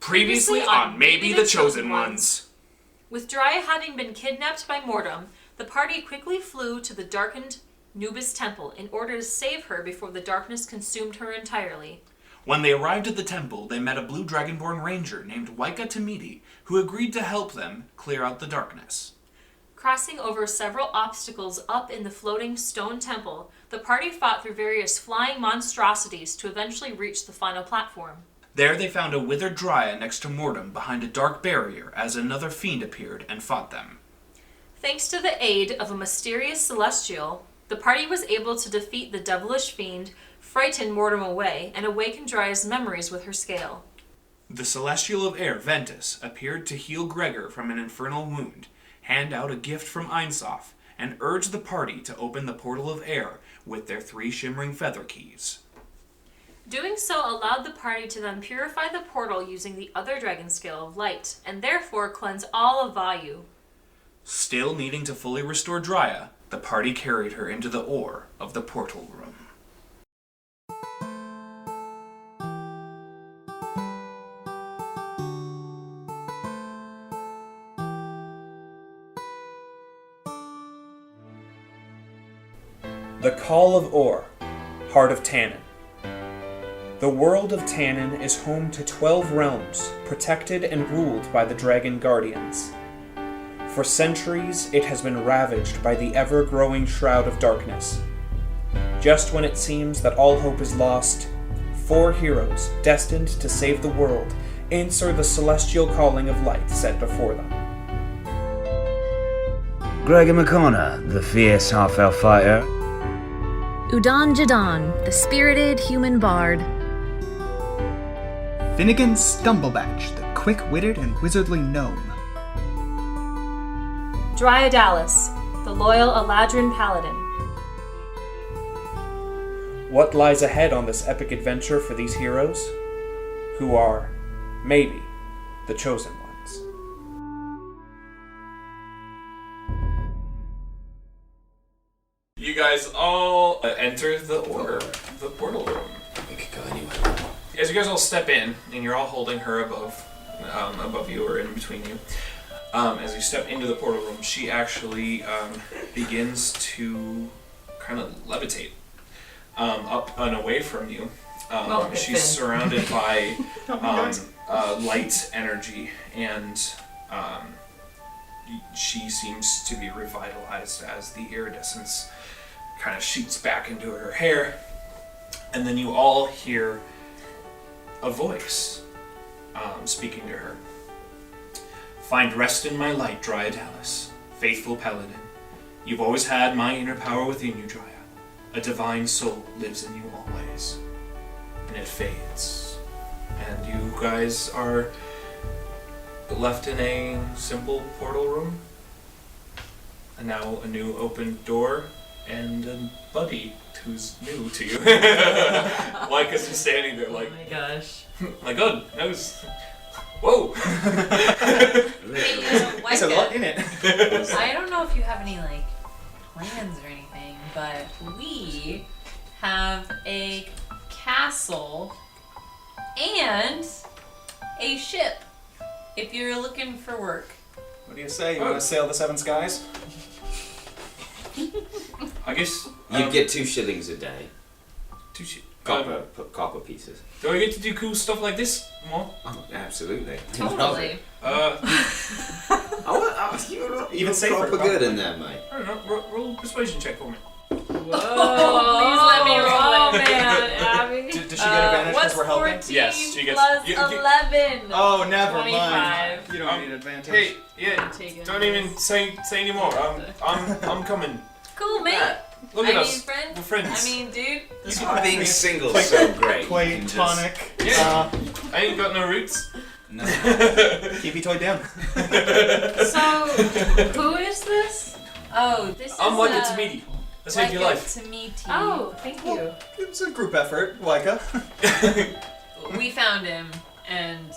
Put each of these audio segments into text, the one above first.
Previously on Maybe the Chosen Ones. With Dryia having been kidnapped by Mortem, the party quickly flew to the darkened Nubis temple in order to save her before the darkness consumed her entirely. When they arrived at the temple, they met a blue dragonborn ranger named Waika Tamidi, who agreed to help them clear out the darkness. Crossing over several obstacles up in the floating stone temple, the party fought through various flying monstrosities to eventually reach the final platform. There they found a withered Dryia next to Mortem behind a dark barrier as another fiend appeared and fought them. Thanks to the aid of a mysterious celestial, the party was able to defeat the devilish fiend, frighten Mortem away, and awaken Drya's memories with her scale. The celestial of air, Ventus, appeared to heal Gregor from an infernal wound, hand out a gift from Einsof, and urge the party to open the portal of air with their 3 shimmering feather keys. Doing so allowed the party to then purify the portal using the other dragon scale of light, and therefore cleanse all of Vaayu. Still needing to fully restore Dryia, the party carried her into the ore of the portal room. The Call of Ore, Heart of Tannin. The world of Tannin is home to 12 realms, protected and ruled by the Dragon Guardians. For centuries, it has been ravaged by the ever-growing Shroud of Darkness. Just when it seems that all hope is lost, 4 heroes, destined to save the world, answer the celestial calling of light set before them. Gregor McConnor, the fierce half-elf fighter. Udan Jadan, the spirited human bard. Finnegan Stumblebatch, the quick-witted and wizardly gnome. Dryia Dallas, the loyal Eladrin paladin. What lies ahead on this epic adventure for these heroes? Who are, maybe, the chosen ones. You guys all enter the portal room. We could go anywhere. As you guys all step in, and you're all holding her above you or in between you, as you step into the portal room, she actually begins to kind of levitate up and away from you. She's surrounded by light energy, and she seems to be revitalized as the iridescence kind of shoots back into her hair. And then you all hear a voice speaking to her. Find rest in my light, Dryia Dallas, faithful paladin. You've always had my inner power within you, Dryia. A divine soul lives in you always. And it fades. And you guys are left in a simple portal room. And now a new open door and a buddy who's new to you. Waika's just standing there like, Oh my gosh. my god, that was... Whoa! There's a lot in it. I don't know if you have any plans or anything, but we have a castle and a ship if you're looking for work. What do you say? You want to sail the 7 skies? I guess... You get 2 shillings a day. 2 shit. Copper pieces. Do I get to do cool stuff like this more? Oh, absolutely. Totally. Even safer, Proper good in there, mate. I don't know, roll a persuasion check for me. Whoa! Please let me roll, man, Abby. Does she get advantage because we're helping? What's 14 Yes, she gets- plus you- 11? Oh, never 25. mind. You don't need advantage. Hey, yeah, Taking don't even say anymore. I'm coming. Cool, mate. Look I at mean, us. friend. We're friends. I mean, dude. Being single is so great. Play You can just- tonic. Yeah. I ain't got no roots. No. Keep your toy down. So, who is this? Oh, this is I'm Waika Tamidi. I saved your life. Oh, thank you. It was a group effort, Waika. We found him, and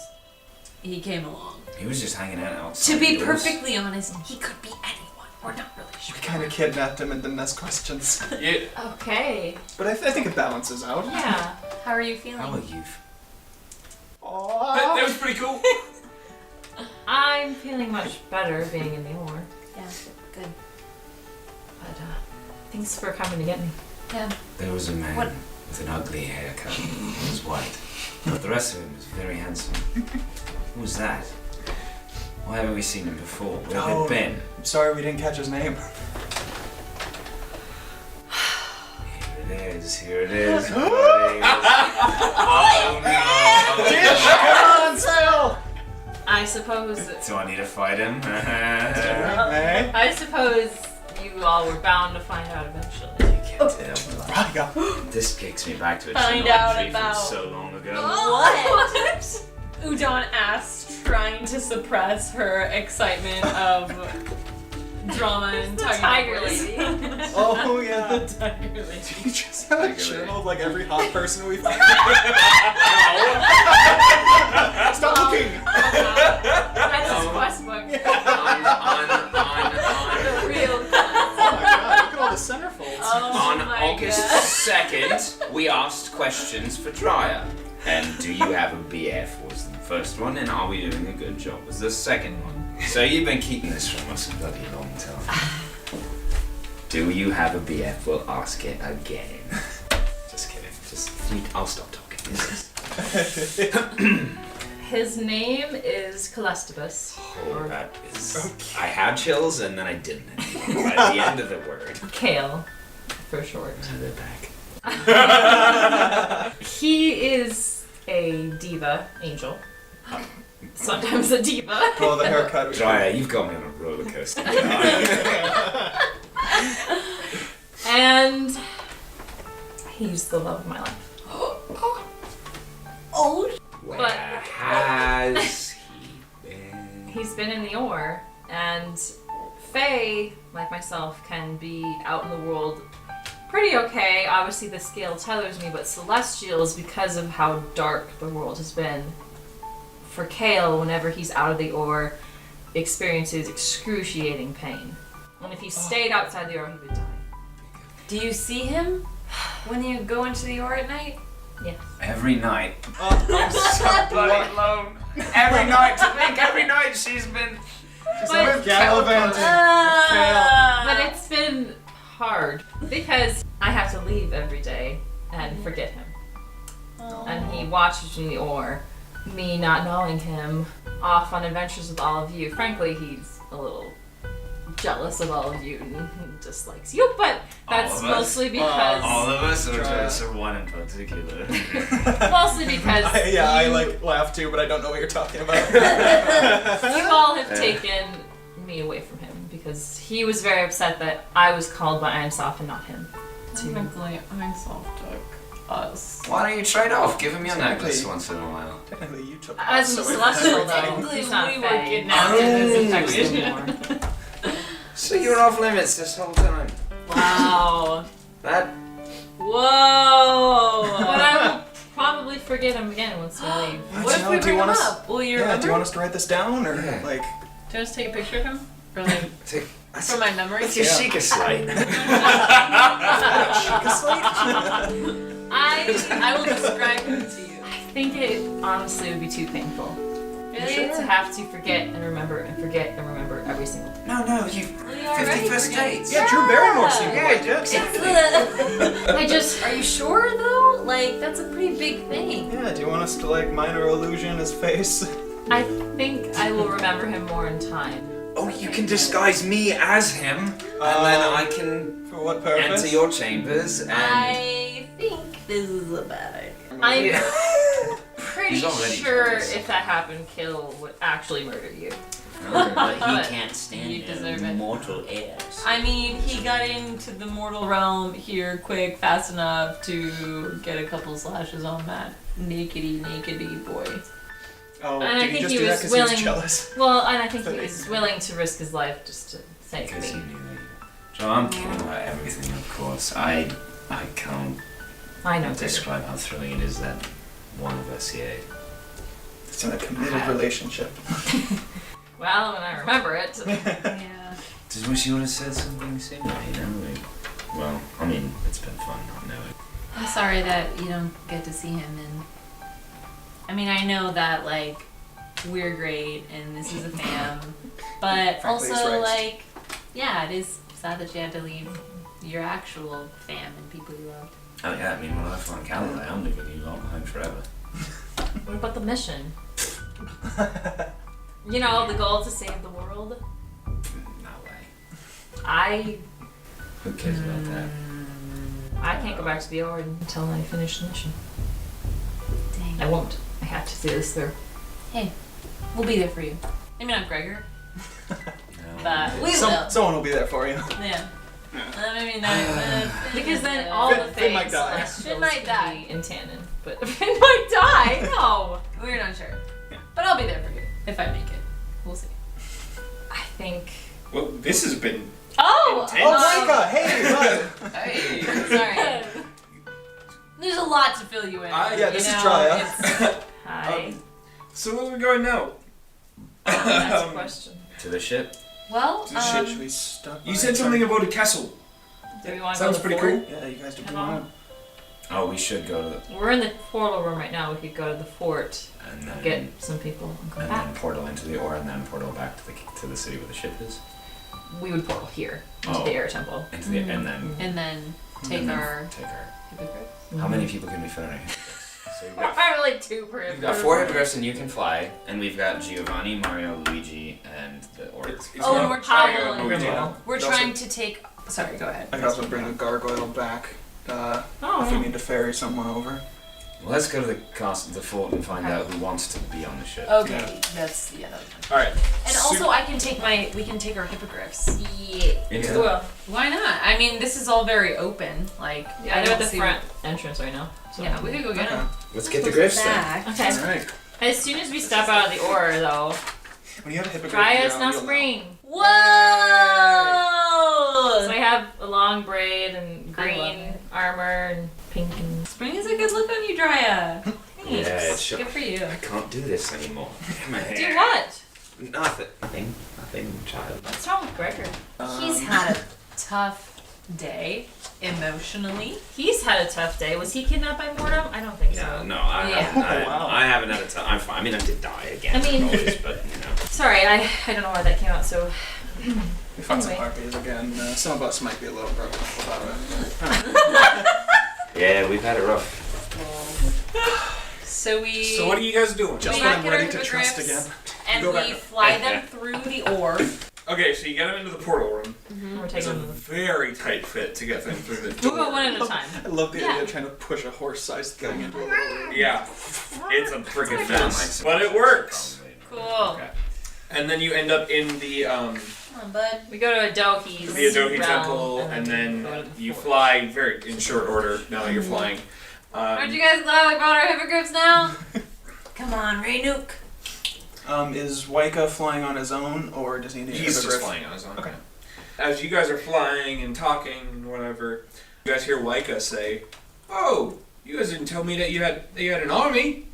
he came along. He was just hanging out outside. To be doors. perfectly honest, he could be anyone. We're not really sure. We kind of kidnapped him and didn't ask questions. Yeah. Okay. But I think it balances out. Yeah. How are you feeling? How are you? Oh, That was pretty cool. I'm feeling much better being in the ore. Yeah, good. But thanks for coming to get me. Yeah. There was a man with an ugly haircut. He was white. But the rest of him was very handsome. Who was that? Why haven't we seen him before? Where have it been? I'm sorry we didn't catch his name. Here it is, buddy. Oh no! Come on, Sal! I suppose. Do I need to fight him? Hey? I suppose you all were bound to find out eventually. You can't tell. Right, This takes me back to a Find journal out entry about- from so long ago. What? Udon asked, trying to suppress her excitement of drama and Tiger tigers. lady. Oh, yeah. Tiger lady. You just have a journal of like every hot person we find. Stop looking! That's his quest book. The real quest. Oh my god, look at all the centerfolds. On my August God. 2nd, we asked questions for Dryer. And do you have a BF was the first one, and are we doing a good job was the second one. So you've been keeping this from us a bloody long time. Do you have a BF? We'll ask it again. Just kidding. I'll stop talking. His name is Calestibus. Oh, that is... I had chills and then I didn't anymore. By the end of the word. Kale, for short. They're back. He is a diva angel. Sometimes a diva. Well, the haircut was Dryer, you've got me on a roller coaster. And he's the love of my life. Oh. Where has he been? He's been in the ore, and Fae, like myself, can be out in the world pretty okay. Obviously the scale tethers me, but Celestials, because of how dark the world has been, for Kale, whenever he's out of the ore, experiences excruciating pain. And if he stayed outside the ore, he would die. Do you see him when you go into the ore at night? Yes. Every night. Oh, I'm so Bloody alone. Every night. To think every night she's been... But, gallivanting. but it's been hard because I have to leave every day and forget him. And he watches me, or me not knowing him, off on adventures with all of you. Frankly, he's a little jealous of all of you and dislikes you, but that's All of us? mostly because All of us, or just one in particular? mostly because I you, like laugh too, but I don't know what you're talking about. you all have taken me away from him because he was very upset that I was called by Einsof and not him. Technically, Einsof took us. Why don't you trade off? Give him your Exactly. necklace once in a while. Technically, you took As a us, so celestial, though, Technically, he's not we were Fae. kidnapped in this It affects him infection. more. So you're off limits this whole time. Wow. That... Whoa. But I will probably forget him again once we leave. What if we do bring you him want us? up? Will you Yeah, remember? do you want us to write this down, or Yeah. like? Do you want us to take a picture of him? Or like, Take... from my memory? With your Sheikah slate. I will describe him to you. I think it honestly would be too painful. Really? To have to forget and remember every single day. No, you... Well, you already 50 first forget. dates. Yeah, Drew Barrymore seemed to Yeah, like yeah, it. exactly. I just, Are you sure though? Like, that's a pretty big thing. Yeah, do you want us to like minor illusion his face? I think I will remember him more in time. Oh, you can disguise me as him, and then I can For what purpose? enter your chambers and... I think this is a bad idea. I'm Yeah. pretty He's already sure jealous. if that happened, Kill would actually murder you. But he But can't stand you deserve your it. mortal heirs. I mean, he got into the mortal realm here quick, fast enough to get a couple slashes on that nakedy boy. Oh, And I did he think just he do that was because he was willing- jealous? Well, and I think he was willing to risk his life just to save Because he me. knew that you... So I'm kidding about everything, of course. I can't I know. describe how thrilling it is that one of us here... It's in a committed relationship. Well, when I remember it. Yeah. Just wish you would have said something sooner, you know? Like, well, I mean, it's been fun not knowing. I'm sorry that you don't get to see him I mean, I know that like we're great and this is a fam, but Frankly, he's also right. like, yeah, it is sad that you had to leave your actual fam and people you love. Oh yeah, I mean, when I find Callaway, I'm leaving you lot behind forever. What about the mission? You know, the goal is to save the world. No way. Who cares about that? I can't go back to the Ord until I finish the mission. Dang. I won't. I have to see this through. Hey, we'll be there for you. Maybe not Gregor, No. but we will. Someone will be there for you. Yeah. Maybe not. Because then all the Finn might things die. Celestials Finn might can die. be in Tannen. But Finn might die. No. We're not sure. But I'll be there for you if I make it. We'll see. I think. Well, this has been Oh! intense. Oh, Micah! Hey, bud! Hey! Sorry. There's a lot to fill you in. Yeah, this you is know, Drya. it's- Hi. So where are we going now? That's a question. To the ship? Well, Should we stop? You said something about a castle. Do we want to go Sounds to the pretty fort? cool. Yeah, you guys do Come what you on. want. Oh, we should go to the... We're in the portal room right now. We could go to the fort, And then... get some people, and come And back. then portal into the ore, and then portal back to the city where the ship is. We would portal here into Oh. the air temple. Into the... And then... and then take and then our Take our... hippogriffs. How many people can we fit on our hippogriffs? So we've got... Probably like 2 per. We've got 4 hippogriffs and you can fly, and we've got Giovanni, Mario, Luigi, and the orc. It's Oh, not and we're Mario trying- and Luigi. Grimoire. We're Could trying also- to take. Sorry, go ahead. I could also bring a gargoyle back Oh, if we yeah. need to ferry someone over. Well, let's go to the castle, the fort, and find out who wants to be on the ship. Okay, Yeah. that's yeah. That was fine. All right. And also, I can take my. We can take our hippogriffs. Yeah. Into We the- will. Why not? I mean, this is all very open. Like, Yeah, I they're don't at the see- front entrance right now. So Yeah, we could go get Okay. them. Let's get the griffs then. back. Okay. Alright. As soon as we step out of the ore, though, When you have a hippogriff, try you're us on, now you'll know. spring. Whoa! So I have a long braid and I love green it. armor and pink and. Spring is a good look on you, Drya. Thanks. Yeah, it's sure. Good for you. I can't do this anymore. My hair. Do what? Nothing, child. What's wrong with Gregor? He's had a tough day emotionally. He's had a tough day. Was he kidnapped by Mortem? I don't think Yeah, so. no, I Yeah. haven't. Wow. I haven't had a time. I'm fine. I mean, I did die again. I mean- always, but you know. Sorry, I don't know why that came out so. We found some Anyway. harpies again. Some of us might be a little broken up about it. Yeah, we've had it rough. So we. So what are you guys doing? Just We when back I'm at ready our to trust hippogriffs. again. and Go we back up. fly them through the ore. Okay, so you get them into the portal room. We're It's taking a them. very tight fit to get them through the We'll door. go one at a time. I love the Yeah. idea of trying to push a horse-sized thing into a little room. Yeah, it's a freaking Found, like, mess, some- but it works. Cool. Okay. And then you end up in the Come on, bud. We go to Adohi's Adohi realm, temple, and we then go to the you fort. fly very in short order. Now that you're flying. Aren't you guys glad we brought our hippogriffs now? Come on, Raynuk. Is Waika flying on his own, or does he need a He's just hippogriff? flying on his own. Okay. As you guys are flying and talking and whatever, you guys hear Waika say, "Oh, you guys didn't tell me that you had an army."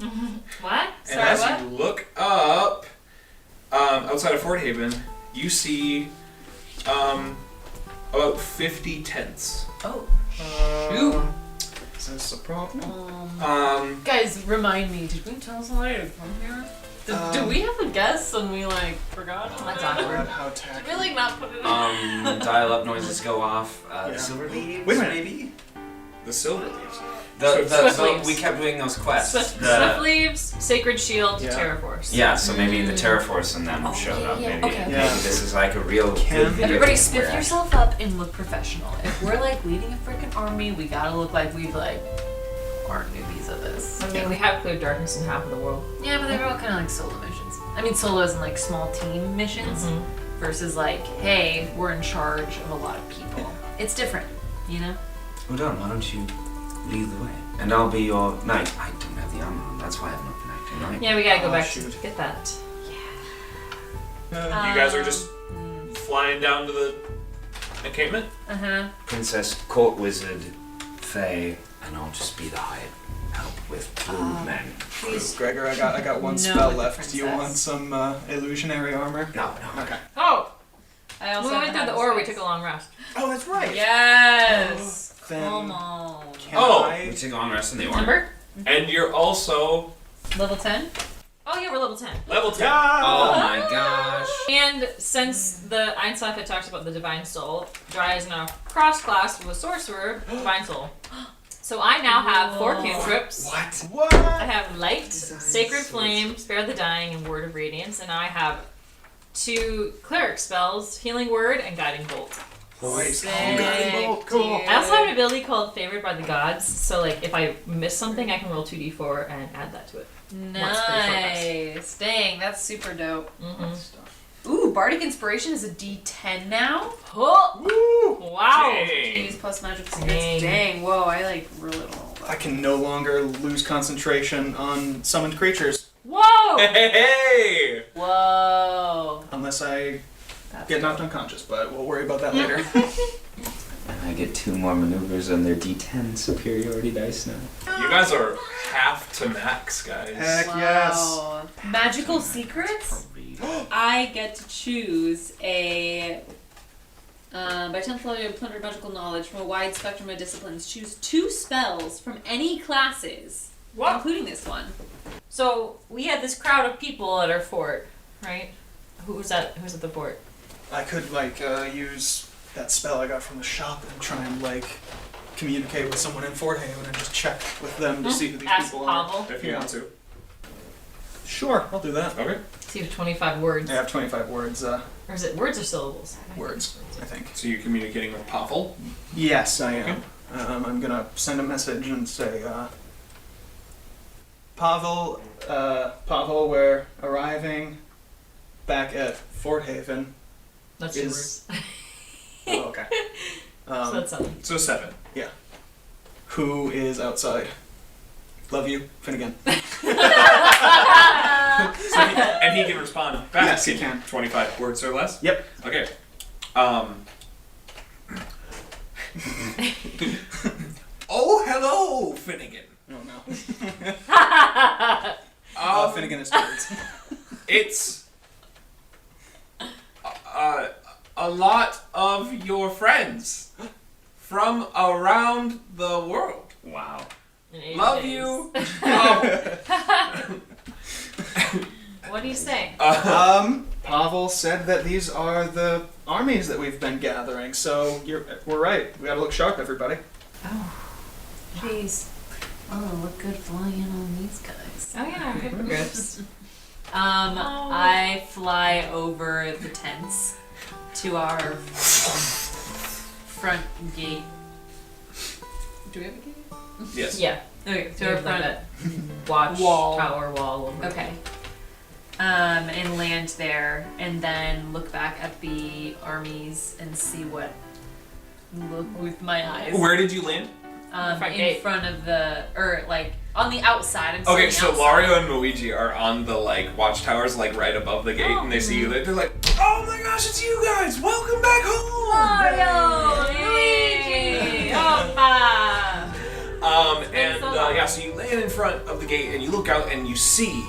What? And Sorry, as what? you look up, outside of Fort Haven, you see about 50 tents. Oh. Shoot. Is this a problem? Guys, remind me, did we tell somebody to come here? Did we have a guest and we forgot? That's God, awkward. how tacky. Did we not put it in? Dial-up noises go off. Yeah. The silver leaves, Wait a minute. maybe. The silver leaves. Swift leaves. We kept doing those quests. Swift The- Leaves, Sacred Shield, Yeah. Terraforce. Yeah, so maybe the Terraforce and them showed up. yeah, Maybe, okay. maybe Yeah. this is like a real Can- good video Everybody game spiff where- yourself up and look professional. If we're leading a freaking army, we gotta look like we've aren't newbies at this. I mean, we have cleared darkness in half of the world. Yeah, but they're all kind of like solo missions. I mean, solo isn't small team missions versus hey, we're in charge of a lot of people. It's different, you know? Hold on, why don't you lead the way? And I'll be your knight. I don't have the armor on, that's why I've not been acting right. Yeah, we gotta go Oh, back shoot. to get that. You guys are just flying down to the encampment? Uh-huh. Princess, court wizard, fae, and I'll just be the hired help with blue men. Please. Gregor, I got one No, spell with the left. Do you want princess. some illusionary armor? No. Okay. Oh! I When we went through the ore, we took a long rest. Oh, that's right. Yes! Then Come on. can Oh. I? We took on rest in the order. Remember? And you're also Level 10? Oh yeah, we're level 10. Level 10. Oh my gosh. And since the Einstein had talked about the Divine Soul, Dry is now cross-classed with a Sorcerer, Divine Soul. So I now have 4 cantrips. What? I have Light, Sacred Flame, Spare the Dying, and Word of Radiance. And I have 2 Cleric spells, Healing Word and Guiding Bolt. Nice. Sick, Cool. dude. I also have an ability called Favored by the Gods. So like if I miss something, I can roll 2d4 and add that to it. Nice. Dang, that's super dope. Mm-hmm. Ooh, Bardic Inspiration is a D10 now. Oh! Wow! Dang. Use plus magic Dang. skills. Dang, whoa, I like really roll I can no longer lose concentration on summoned creatures Whoa! Hey! Whoa. unless I That's get knocked dope. unconscious, but we'll worry about that later. And I get 2 more maneuvers on their D10 superiority dice now. You guys are half to max, guys. Heck yes. Wow. Magical secrets? I get to choose a. By 10th level, you plunder magical knowledge from a wide spectrum of disciplines. Choose 2 spells from any classes, What? including this one. So we had this crowd of people at our fort, right? Who was at the fort? I could use that spell I got from the shop and try and communicate with someone in Fort Haven and just check with them to see who these Ask people are. Pavel. If you want to. Sure, I'll do that. Okay. See if 25 words. I have 25 words. Or is it words or syllables? Words, I think. So you're communicating with Pavel? Yes, I am. I'm gonna send a message and say, Pavel, we're arriving back at Fort Haven. That's Is- your words. Oh, okay. So that's something. So 7. Who is outside? Love you, Finnegan. And he can respond back Yes, he in can. 25 words or less? Yep. Okay. Oh, hello, Finnegan. Oh no. Finnegan is words. It's a lot of your friends from around the world. Wow. In 80 Love days. you. What do you say? Pavel said that these are the armies that we've been gathering, so we're right. We gotta look sharp, everybody. Jeez. Oh, look good flying in on these guys. Oh yeah, hippogriffs. I fly over the tents to our front gate. Do we have a gate? Yes. Yeah. Okay, So to our like front. that watch Wall. tower wall over. Okay. And land there, and then look back at the armies and see what. Look with my eyes. Where did you land? Front In gate. front of the, or on the outside. I'm Okay, standing so outside. Mario and Luigi are on the watchtowers right above the gate, and they see you. They're like, "Oh my gosh, it's you guys! Welcome back home!" Mario, Luigi, Opa. And so long. so you land in front of the gate, and you look out, and you see,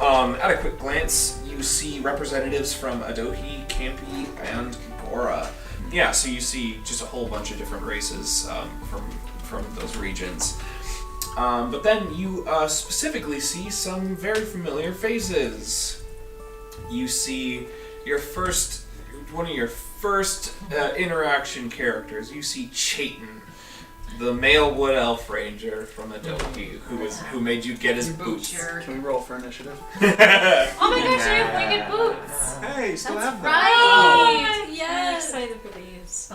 at a quick glance, you see representatives from Adohi, Campi, and Gora. Yeah, so you see just a whole bunch of different races from those regions. But then you specifically see some very familiar faces. You see one of your first interaction characters. You see Chayton, the male wood elf ranger from Adobe, who made you get his boots. Can we roll for initiative? Oh my gosh, you have winged boots. Hey, still have them. Right. Yes. I'm excited for these.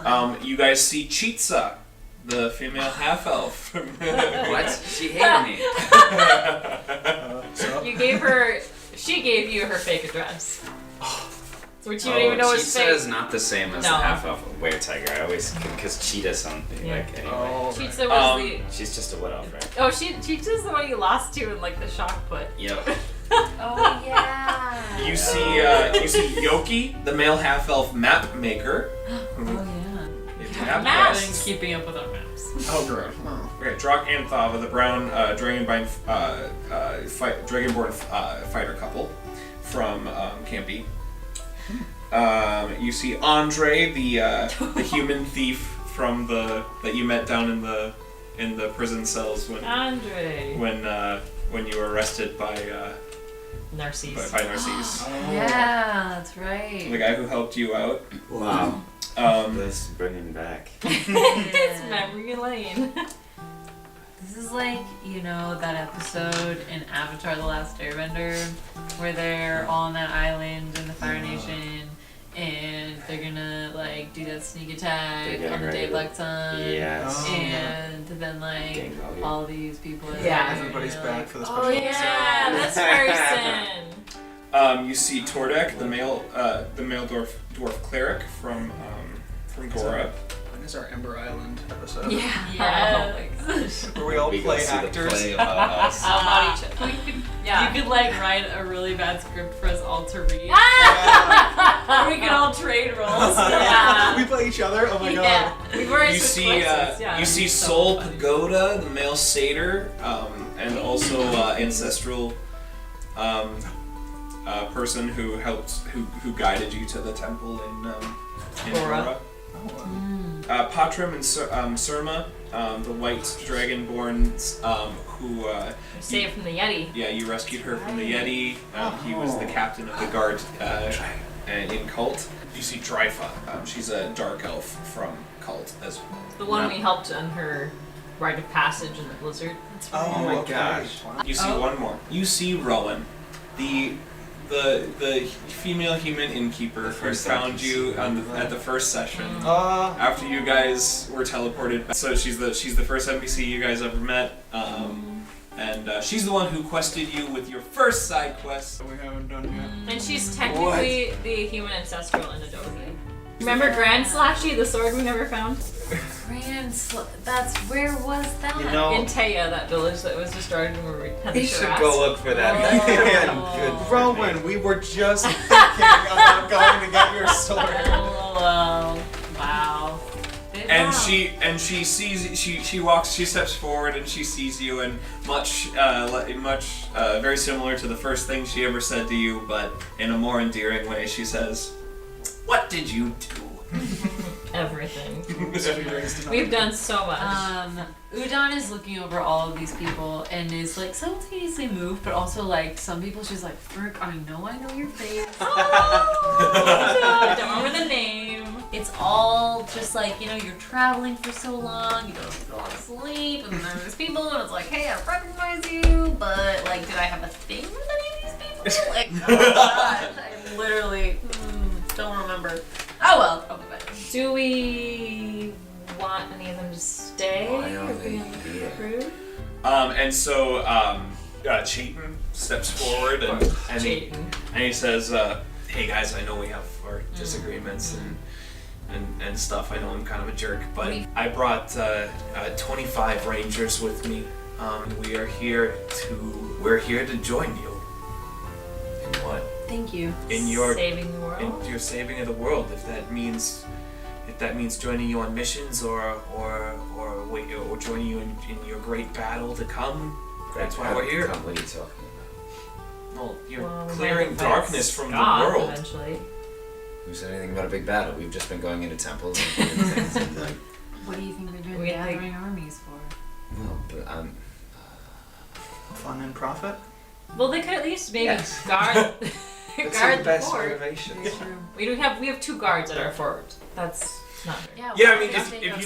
You guys see Chitsa, the female half elf. What? She hated me. So, She gave you her fake address. Which you don't even know is Cheetah fake. is not the same as No. the half elf were tiger. I always because cheetah something Yeah. anyway. oh, Cheetah was She's just a wood elf, right? the. Oh, Cheetah's the one you lost to in the shock put. Yep. Oh yeah. You see Yoki, the male half elf map maker. Oh yeah. Map Maps. quests. Keeping up with our maps. oh, good. Oh. Okay, Drock and Thava, the brown dragonborn fighter couple from Campy. You see Andre, the human thief from that you met down in the prison cells when Andre. when you were arrested by Narcisse. by Narcisse, Yeah, that's right. the guy who helped you out. Wow. Um, Let's bring him back. It's memory lane. This is like, that episode in Avatar The Last Airbender where they're all on that island in the Fire Nation and they're gonna like do that sneak attack on the day of Black Sun. Yes. And then like Gang value. all these people are Yeah. there, Everybody's and you're back like, for the oh special yeah, This person. you see Tordek, the male dwarf cleric from Gora. When is our Ember Island episode? Yeah. Yes. Oh my gosh. Where we all We play go see the actors. play about us. How about each other? Yeah. You could like write a really bad script for us all to read. Yeah. Or we could all trade roles. Yeah. We play each other? Oh my god. Yeah. We've already You switched see, places, yeah. you see So Sol funny. Pagoda, the male satyr, and also ancestral person who who guided you to the temple in Gora. Gora. Patrim and Surma, the white dragonborn who Saved from the Yeti. yeah, you rescued her from the Yeti. He was the captain of the guard in Cult. You see Dryfa. She's a dark elf from Cult as well. The one we helped on her rite of passage in the blizzard. Oh my okay. gosh. Wow. You see one more. You see Rowan, the female human innkeeper who first found you NPC. at the first session. Uh, After you guys were teleported back. So she's the first NPC you guys ever met. And she's the one who quested you with your first side quest. we haven't done yet. And she's technically the human ancestral in Adobe. Remember Grand Slashy, the sword we never found? Where was that? You know, In Taya, that village that was destroyed when we had the we should Shiraz. go look for that. That could have been good for Rowan, me. we were just thinking about going to get your sword. Oh, wow. And she sees she steps forward and she sees you, and much very similar to the first thing she ever said to you, but in a more endearing way, she says, "What did you do?" Everything. We've We've done so much. Udon is looking over all of these people and is like simultaneously moved, but also like some people she's like, Frick, I know your face. I don't remember the name. It's all just like, you're traveling for so long, you don't go to sleep, and then there's people, and it's like, hey, I recognize you, but like, did I have a thing with any of these people? Like, oh my gosh, I literally don't remember. Oh well, I'll be back. Do we want any of them to stay? Why are or be they on the here? crew? And so Chayton steps forward and he says, "Hey guys, I know we have our disagreements and stuff. I know I'm kind of a jerk, but I brought 25 rangers with me. We're here to join you. In what? Thank you. In your Saving the world? in your saving of the world. If that means joining you on missions or joining you in your great battle to come, that's why we're here. What are you talking about? Well, you're Well, we clearing might fight darkness from the Scott world. Eventually. Who said anything about a big battle? We've just been going into temples and doing things and like, What do you think they're doing We gathering armies for? well, but Fun and profit? Well, they could at least maybe Yes. guard that's guard the the best fort. motivations. We have 2 guards at our fort. That's not very. Yeah, I mean, if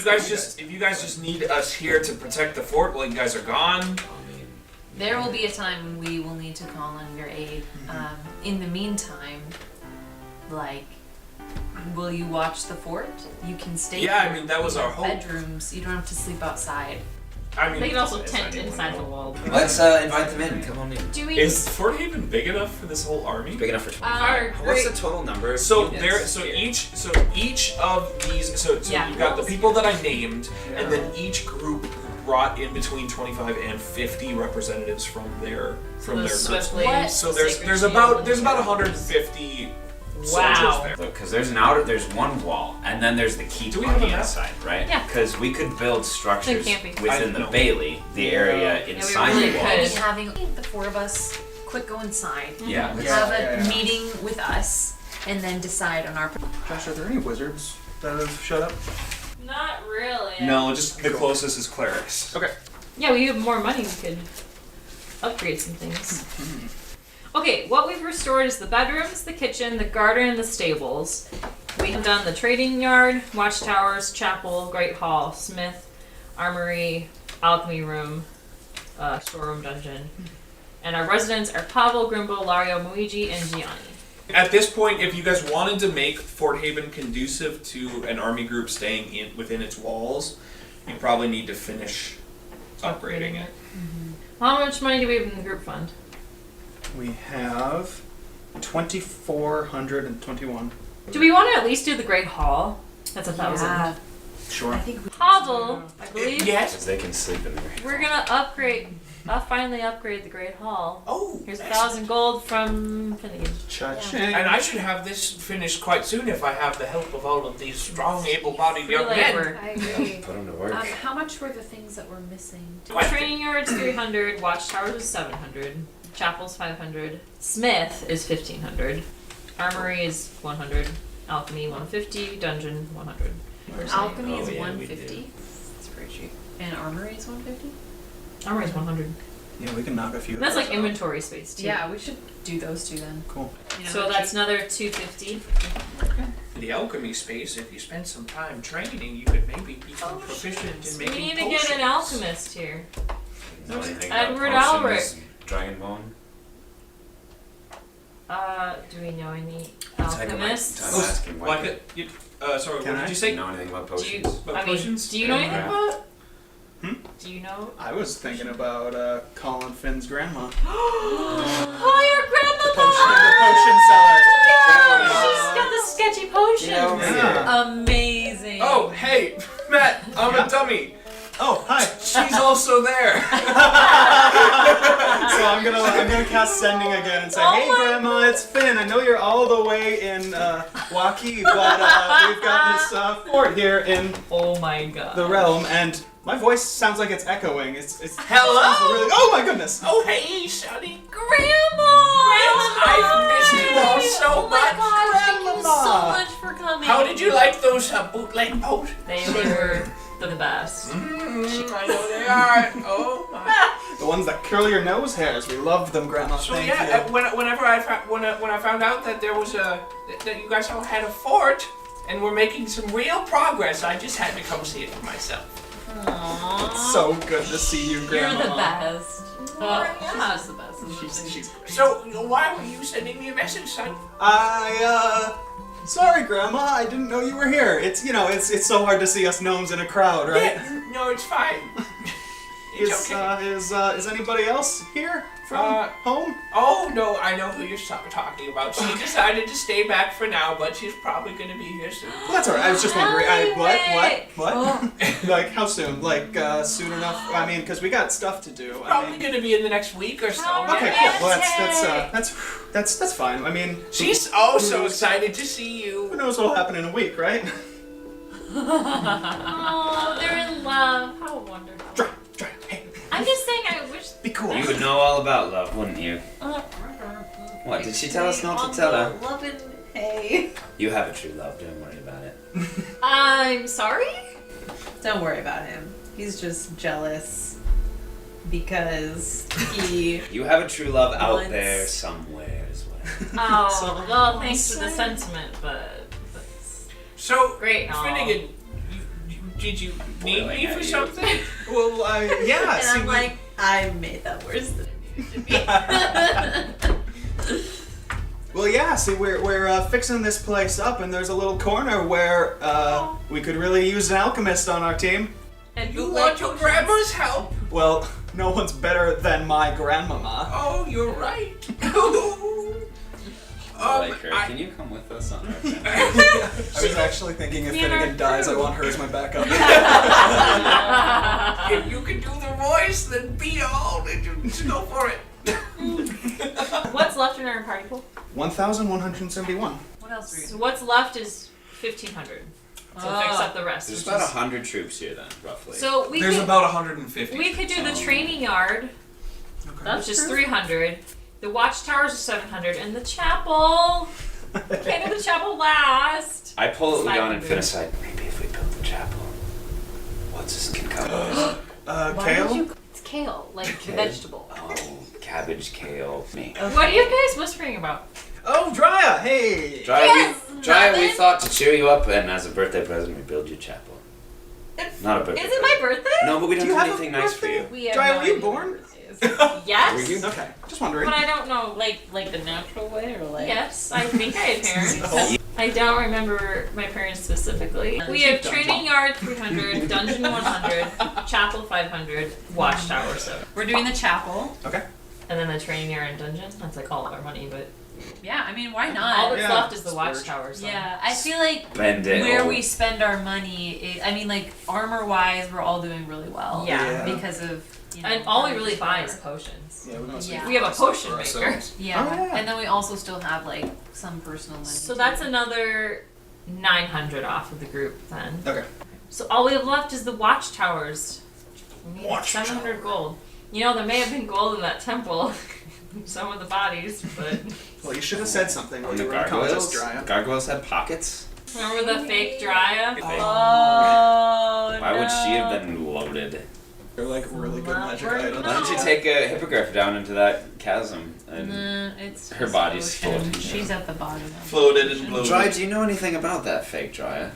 you guys just need us here to protect the fort while you guys are gone, There will be a time when we will need to call on your aid. In the meantime, like, will you watch the fort? You can stay. Yeah, I here mean, that was in our your hope. Bedrooms. You don't have to sleep outside. I mean, They can also is tent anyone inside know? the wall. Let's invite them in. Come on in. Do we? Is Fort Haven big enough for this whole army? Big enough for 25. Our What's great- the total number? Of So units there, here? each of these, so Yeah. you've got the people that I named, and then each group brought in between 25 and 50 representatives from their groups. Swiftly. What? So Sacred there's Shield. about 150 Wow. soldiers there. Because there's one wall, and then there's the keep Do we on have the a map? inside, right? Yeah. Because we could build structures There can't be. within I the know. Bailey, the area we inside really the could. walls. Maybe having the 4 of us quick go inside, Yeah. have a Yeah. meeting with us, and then decide on our. Josh, are there any wizards that have showed up? Not really. No, just the closest is clerics. Okay. Yeah, we have more money. We could. upgrade some things. Okay, what we've restored is the bedrooms, the kitchen, the garden, and the stables. We have done the trading yard, watchtowers, chapel, great hall, smith, armory, alchemy room, storeroom, dungeon. And our residents are Pavel, Grimble, Lario, Muigi, and Gianni. At this point, if you guys wanted to make Fort Haven conducive to an army group staying within its walls, you probably need to finish upgrading it. How much money do we have in the group fund? We have 2,421. Do we want to at least do the great hall? That's 1,000. Yeah. Sure. I think we Pavel, I believe. Yes. Because they can sleep in there. We're gonna upgrade. I'll finally upgrade the great hall. Oh, Here's excellent. 1,000 gold from Finnegan. Cha-ching. And I should have this finished quite soon if I have the help of all of these strong, able-bodied Free young men. labor. I agree. Put them to work. How much were the things that were missing? Training yard's 300. Watchtowers is 700. Chapel's 500. Smith is 1,500. Armory is 100. Alchemy 150. Dungeon 100. Alchemy is Oh, yeah, we 150. That's pretty cheap. And armory is 150. Armory is 100. Yeah, we can knock a few. of That's those like out. inventory space too. Yeah, we should do those two then. Cool. You know, So that's another 250. The alchemy space, if you spend some time training, you could maybe become proficient in We making need to potions. get an alchemist here. Know anything Edward about Alric. potions, Dragonborn? Do we know any Time alchemists? asking why. Like it? Sorry, Can what I? did you Do say? you know anything about Do you, potions? About I mean, potions? do you know anything Yeah. about? Hmm? Do you know? I was thinking about Colin Finn's grandma. Oh, your grandma! The potion She's got the sketchy potions. Get over Yeah. here. amazing. Oh, hey, Matt, I'm Yeah. a dummy. Oh, hi. She's also there. So I'm gonna cast sending again and say, Oh hey my Grandma, it's Finn. I know you're all the way in Waukee, but we've got this fort here in Oh my god. the realm, and my voice sounds like it's echoing. It's Hello? it sounds really, oh my goodness. Oh, hey, Sonny. Grandma! I've missed you all so Oh my much. gosh, thank you so Grandma. much for coming. How did you like those bootleg potions? They were the best. I know they are. Oh my. The ones that curl your nose hairs. We love them, Grandma. So Thank yeah, you. when I found out that there was that you guys all had a fort and were making some real progress, I just had to come see it for myself. Aww. So good to see you, You're Grandma. the best. Oh, She's just the best. She's great. So why were you sending me a message, son? Sorry, Grandma. I didn't know you were here. It's it's so hard to see us gnomes in a crowd, right? Yeah, no, it's fine. It's okay. Is anybody else here from home? Oh no, I know who you're talking about. She decided to stay back for now, but she's probably gonna be here soon. Well, that's alright. I was just wondering. What? Oh. Like how soon? Like soon enough? I mean, because we got stuff to do. I Probably mean, gonna be in the next week or so. How okay, yeah. cool. Well, that's fine. I mean, She's oh so excited to see who you. knows what'll happen in a week, right? Oh, they're in love. How wonderful. Try. Hey, I'm just saying, I wish. be cool. You would know all about love, wouldn't you? What, did she tell us not to tell her? Loving hay. You have a true love, don't worry about it. I'm sorry? Don't worry about him. He's just jealous because he. You have a true love out Once. there somewhere as well. Oh, well, thanks for the sentiment, but. So Great. Aw. Finnegan, did you need Boiling me at for you. something? Well, yeah. And see, I'm like, I made that worse than it needed to be. Well, yeah. See, we're fixing this place up, and there's a little corner where we could really use an alchemist on our team. And You bootleg want your potions. grandma's help? Well, no one's better than my grandmama. Oh, you're right. I like her. Can you come with us on our trip? I was actually thinking if Yeah, Finnegan dies, I want her as my backup. If you can do the voice, then be all. Just go for it. What's left in our party pool? 1,171. What else were you So what's left is 1,500. So fix up the rest. There's which about is- 100 troops here then, roughly. So we There's could, about 150. we could do the training yard, which is 300. The watchtowers are 700, and the chapel. Can't do the chapel last. I pull Udon and 500. Finn aside. Maybe if we build the chapel, what's this can cover? Why Kale? did you? It's kale, like Kale. vegetable. Oh, cabbage, kale, me. What are you guys whispering about? Oh, Drya, hey! Drya, we nothing. thought to cheer you up, and as a birthday present, we build you a chapel. Not a birthday. Is it my birthday? No, but we don't Do do you have anything a nice for birthday? you. We have Drya, no were you idea born? what it is. Yes. Were you? Okay, just wondering. But I don't know. Like the natural way or like? Yes, I think I had parents. I don't remember my parents specifically. We have training yard 300, dungeon 100, chapel 500, watchtower 7. We're doing the chapel. Okay. And then the training yard and dungeon. That's like all of our money, but Yeah, I mean, why all not? that's Yeah. left is the Splurge. watchtower. So. Yeah, I feel like Spend it where all. we spend our money, I mean, like armor-wise, we're all doing really well. Yeah. Because of, And all we really buy is potions. Yeah, we mostly Yeah. We have a potion for maker. ourselves. Yeah. Oh, yeah. And then we also still have like some personal money. So too. that's another 900 off of the group then. Okay. So all we have left is the watchtowers. We need Watchtower. 700 gold. You know, there may have been gold in that temple. Some of the bodies, but Well, you should have said something when The you were unconscious, gargoyles? Drya. Gargoyles had pockets? remember the fake Drya? Oh, Why would she have no. been loaded? They're like really good Not magic worth items. Why don't you take a hippogriff down into that chasm and It's her just body's ocean. floating. She's at the bottom. Of Floated and bloated. Dry, do you know anything about that fake Drya?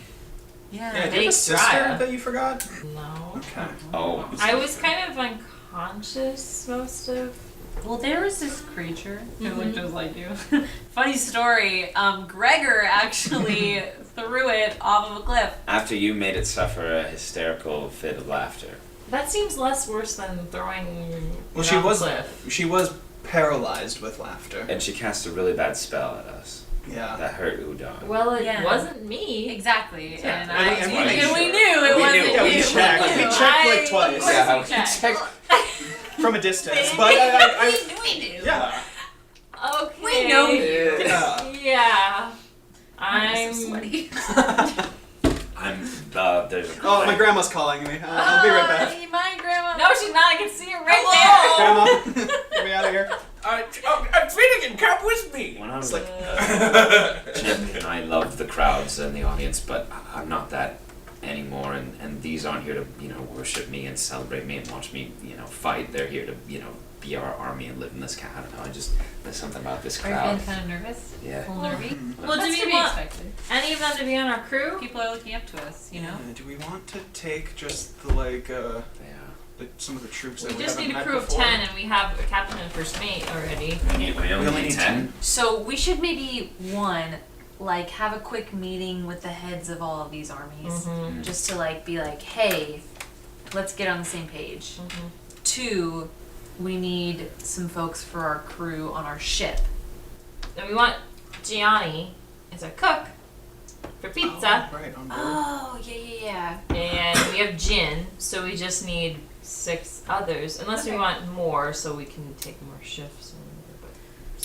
Yeah, Yeah. do you have a sister Drya. that you forgot? No. Okay. Oh. I was kind of unconscious most of. Well, there was this creature who Mhm. looked just like you. Funny story. Gregor actually threw it off of a cliff. After you made it suffer a hysterical fit of laughter. That seems less worse than throwing. Well, it she off a was cliff. she was paralyzed with laughter. And she cast a really bad spell at us. Yeah. That hurt Udon. Well, it Yeah. wasn't me. Exactly. Yeah. And, And we- I, and we and made we sure. knew it We wasn't knew. you. Yeah, we checked. We checked like Of twice. course Yeah, we we checked. checked. From a distance, but I We knew. yeah. Okay. We know you. Yeah. Yeah. I'm I'm. so sweaty. There's a Oh, my grandma's calling me. I'll be right back. My grandma. No, she's not. I can see her right Grandma, get me out of here. Finnegan, come with me. When I was It's like champion, I love the crowds and the audience, but I'm not that anymore. And these aren't here to worship me and celebrate me and watch me fight. They're here to be our army and live in this camp. I don't know. There's something about this Are you crowd. feeling kind of nervous? Yeah. A little nervy? Well, do That's we to be want expected. any of them to be on our crew? People are looking up to us, you know? Do we want to take just the Yeah. some of the troops that We we just haven't need a met crew of before? 10, and we have a captain and first mate already. We only need 10. So we should maybe, one, like have a quick meeting with the heads of all of these armies. Mm-hmm. Just to like be like, hey, let's get on the same page. Mm-hmm. Two, we need some folks for our crew on our ship. And we want Gianni as our cook for pizza. Oh, right, on board. Oh, yeah. And we have Jin, so we just need 6 others. Unless we Okay. want more, so we can take more shifts.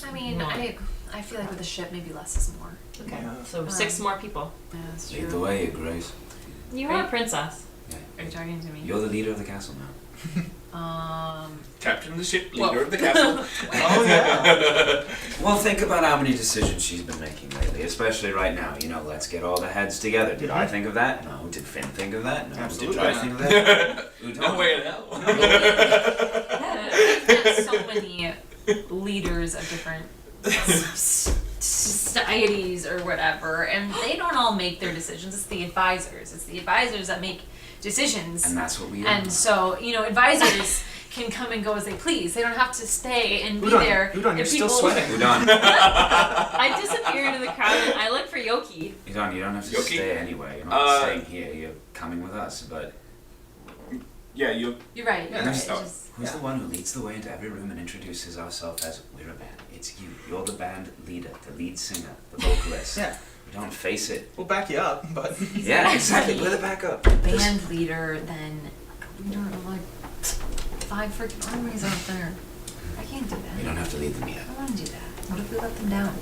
I mean, No. I feel like with a ship, maybe less is more. Okay, Yeah. so 6 more people. Yeah, that's Lead the true. way, Your Grace. You Right. are a princess. Are you talking to me? You're the leader of the castle now. Captain of the ship, Whoa. leader of the castle. Oh yeah. Well, think about how many decisions she's been making lately, especially right now. Let's get all the heads together. Did I think of that? No. Did Finn think of that? No. Absolutely Did Dry not. think of that? No way in hell. We've got so many leaders of different societies or whatever, and they don't all make their decisions. It's the advisors. It's the advisors that make decisions. And that's what we are. And so, advisors can come and go as they please. They don't have to stay and be Udon, there. Udon, you're if still people- sweating. Udon. I disappear into the crowd and I look for Yoki. Udon, you don't have to Yoki? stay anyway. You're not staying here. You're coming with us. But Yeah, you. You're right. You're right. It's so- just, who's the one who leads the way into every room and introduces ourselves as we're a band? It's you. You're the band leader, the lead singer, the vocalist. Yeah. We don't face it. We'll back you up, but Yeah, exactly. We're the backup. band leader, then a leader of like 5 freaking armies out there. I can't do that. You don't have to lead them yet. I don't want to do that. What if we let them down?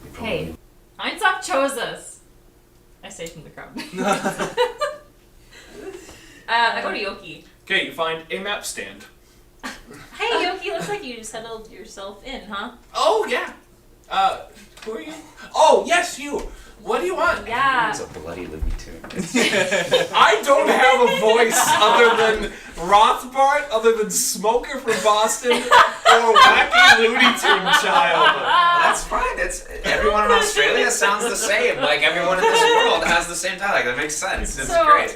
We probably Hey, Einzop chose us. I say from the crowd. I go to Yoki. Okay, you find a map stand. Hey, Yoki, looks like you settled yourself in, huh? Oh yeah. Who are you? Oh yes, you. What do you want? Yeah. It's a bloody Looney Tune. I don't have a voice other than Rothbart, other than Smoker from Boston, or Wacky Looney Tune Child. That's fine. It's everyone in Australia sounds the same. Like everyone in this world has the same dialect. That makes sense. It's So, great.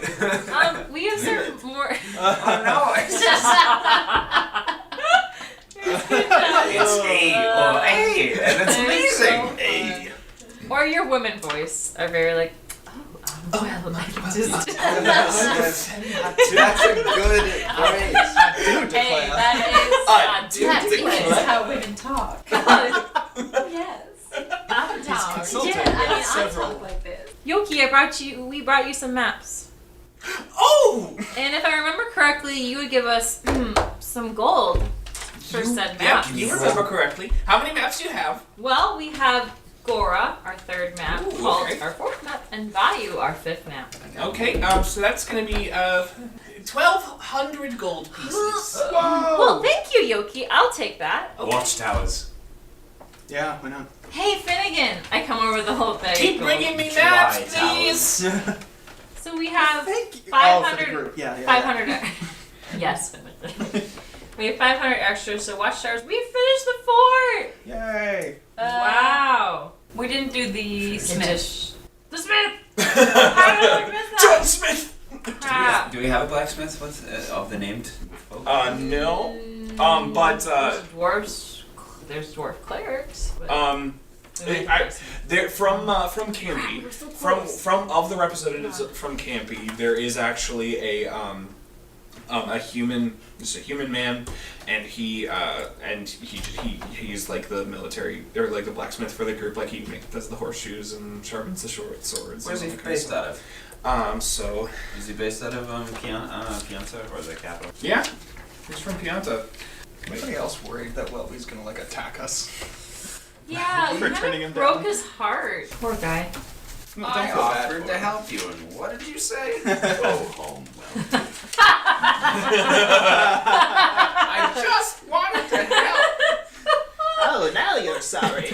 We have some more. Oh no! It's just it's A or A, and it's amazing. So or your women voice are very like, well, I can just. That's a good phrase. Hey, that is how women talk. Yes. Avatar. consulted. Yeah, I mean, I Several. talk like this. Yoki, we brought you some maps. Oh! And if I remember correctly, you would give us some gold for said Yeah, maps. you remember correctly. How many maps do you have? Well, we have Gora, our third map, Ooh, Halt, okay. our fourth map, and Vaayu, our fifth map. Okay, so that's gonna be 1,200 gold pieces. Well, thank you, Yoki. I'll take that. Watchtowers. Yeah, why not? Hey, Finnegan! I come over the whole thing. Keep bringing me maps, Dry please. So we have Thank you. 500. Oh, for the group. Yeah. 500. Yes, Finnegan. We have 500 extras, so Watchtowers. We finished the fort! Yay. Wow. We didn't do the Smith. The Smith! How did I miss John that? Smith! Crap. Do we have a blacksmith with of the named folk? No. But There's dwarves. There's dwarf clerics. But they're from Campy. We're so From close. of the representatives from Campy, there is actually a human. It's a human man, and he's like the military or like the blacksmith for the group. Like he does the horseshoes and sharpens the short swords. Where's he and all that kind of based stuff. out of? So Is he based out of Pianta or the capital? yeah, he's from Pianta. Anybody else worried that Welby's gonna like attack us? Yeah, For we turning kind him of broke down. his heart. Poor guy. Don't I feel bad offered for to him. help you, and what did you say? Go home, well. I just wanted to help. Oh, now you're sorry.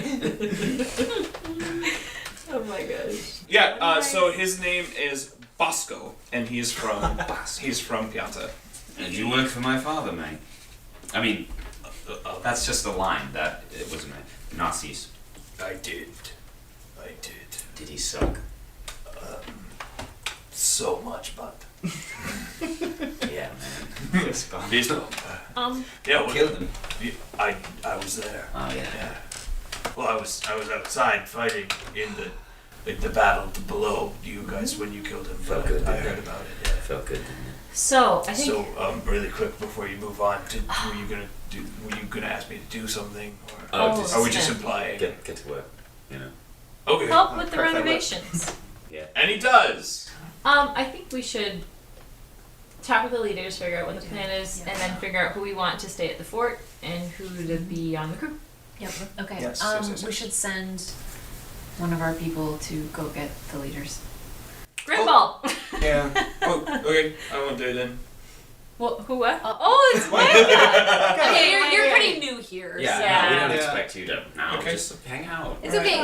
Oh my gosh. Yeah. So his name is Bosco, and he's from Pianta. And you work for my father, man. I mean, that's just a line. That it wasn't Nazis. I did. Did he suck? So much, but Yeah, man. Fist bump. yeah, Killed him. I was there. Oh yeah. Well, I was outside fighting in the battle below you guys when you killed him. Felt but good, I didn't heard it? about it. Felt good. Didn't So, I think. So really quick before you move on, were you gonna ask me to do something, or Oh, Oh, just are we just Smith. implying? get to work. You know. Okay. Help with the perfect. renovations. And he does. I think we should talk with the leaders, figure out what the plan is, and then figure out who we want to stay at the fort and who to be on the crew. Yep. Okay. Yes, We should send one of our people to go get the leaders. Grimball! Yeah. Oh, okay. I won't do it then. Well, who what? Uh, Oh, it's Micah! Okay, Micah. you're pretty new here. Yeah. so- No, we don't Yeah. expect you to. No, Okay. just hang out. It's okay.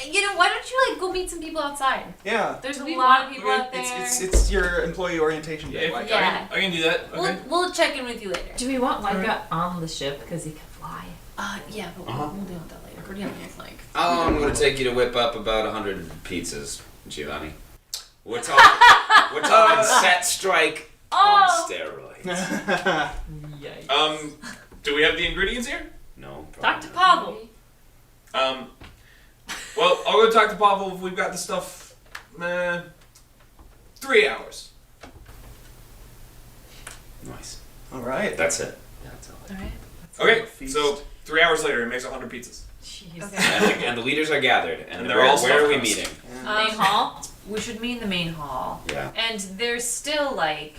You know, why don't you like go meet some people outside? Yeah. There's a We lot of want- people out there. It's your employee orientation day. Yeah, Like, Yeah. I can do that. Okay. We'll check in with you later. Do we want Micah on the ship because he can fly? Yeah, but we'll deal with that later. We're dealing with like. How long would it take you to whip up about 100 pizzas, Giovanni? We're talking set strike on steroids. Yikes. Do we have the ingredients here? No. Talk to probably Pavel. Well, I'll go talk to Pavel if we've got the stuff. 3 hours. not. Nice. All right. That's it. That's all. Alright. Okay, Feast. so 3 hours later, it makes 100 pizzas. Jeez. Okay. And the leaders are gathered. And, And they're all where are we stuffed. meeting? Main hall? We should meet in the main hall. Yeah. And there's still like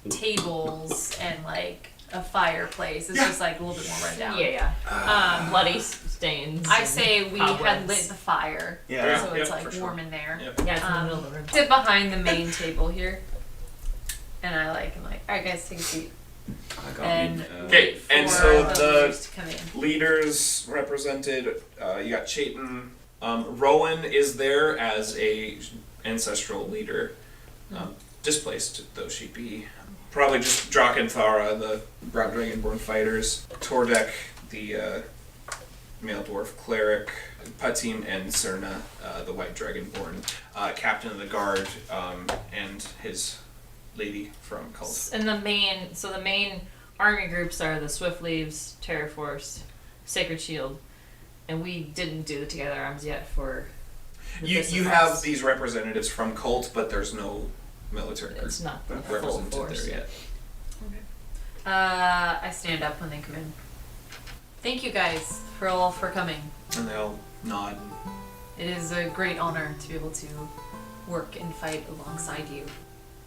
tables and like a fireplace. It's just like a little bit more run down. Yeah. Um, Bloody stains. I and say we had cobwebs. lit the fire. Yeah. So it's Yeah, like for sure. warm in there. Yep. Yeah, it's in the middle of the room. Sit behind the main table here. And I'm like, alright guys, take a seat. I got And me. Okay, wait and for so the the leaders to come in. leaders represented, you got Chayton, Rowan is there as a ancestral leader, displaced though she be. Probably just Drak and Thara, the brown dragonborn fighters. Tordek, the male dwarf cleric. Patim and Cerna, the white dragonborn captain of the guard, and his lady from Cult. And the main army groups are the Swiftleaves, Terror Force, Sacred Shield, and we didn't do the Together Arms yet for. You have these representatives from Cult, but there's no military group It's not the full represented force there yet. I stand up when they come in. Thank you guys for coming. And they'll nod. It is a great honor to be able to work and fight alongside you.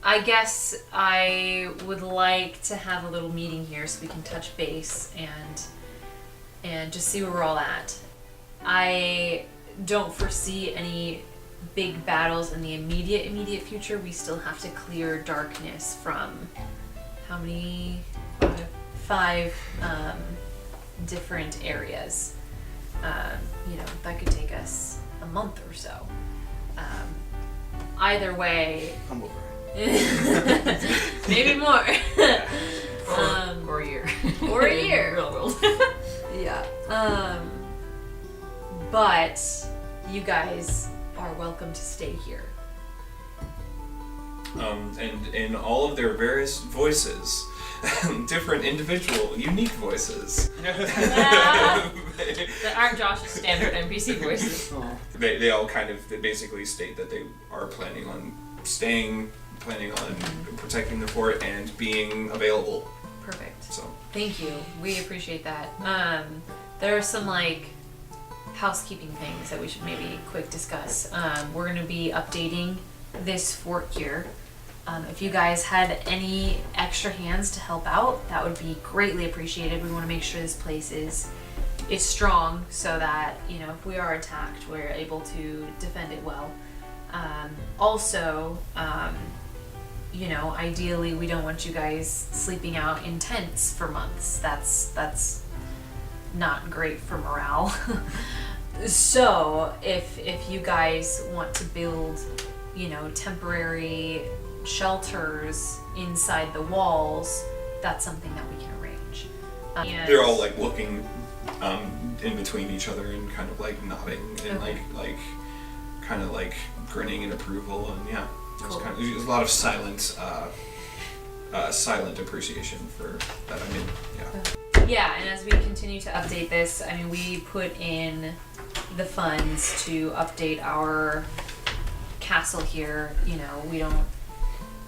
I guess I would like to have a little meeting here so we can touch base and just see where we're all at. I don't foresee any big battles in the immediate future. We still have to clear darkness from how many? Five different areas. That could take us a month or so. Either way, Humble brag. maybe more. Or a year. Or a year. Real world. Yeah. But you guys are welcome to stay here. And in all of their various voices, different individual, unique voices. That aren't Josh's standard NPC voices. They all they basically state that they are planning on staying, planning on protecting the fort, and being available. Perfect. So Thank you. We appreciate that. There are some housekeeping things that we should maybe quick discuss. We're going to be updating this fort here. If you guys had any extra hands to help out, that would be greatly appreciated. We want to make sure this place is strong so that, if we are attacked, we're able to defend it well. Ideally, we don't want you guys sleeping out in tents for months. That's not great for morale. So, if you guys want to build, temporary shelters inside the walls, that's something that we can arrange. they're all looking in between each other and kind of nodding and Okay. grinning in approval, and yeah, Cool. there's a lot of silent appreciation for that. Yeah, and as we continue to update this, we put in the funds to update our castle here. We don't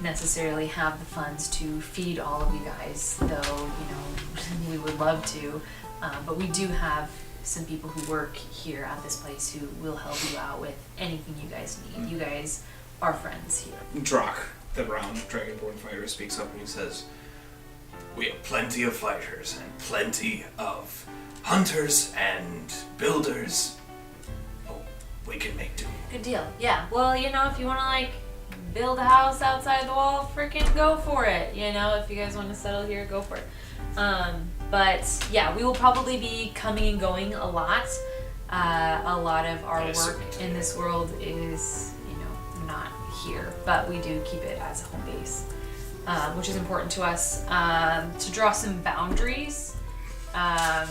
necessarily have the funds to feed all of you guys, though, we would love to. But we do have some people who work here at this place who will help you out with anything you guys need. You guys are friends here. Drak, the brown dragonborn fighter, speaks up and he says, "We have plenty of fighters and plenty of hunters and builders. Oh, we can make do." Good deal. Yeah. Well, if you want to build a house outside the wall, freaking go for it. If you guys want to settle here, go for it. But yeah, we will probably be coming and going a lot. A lot of our work in this world is, not here, but we do keep it as a home base, which is important to us. To draw some boundaries, I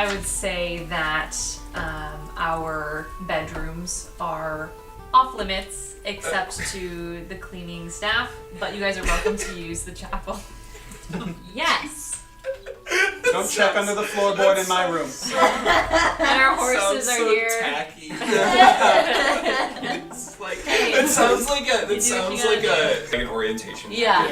would say that our bedrooms are off limits except to the cleaning staff, but you guys are welcome to use the chapel. Yes. Don't check under the floorboard in my room. And our horses are here. Tacky. It sounds like an orientation. Yeah.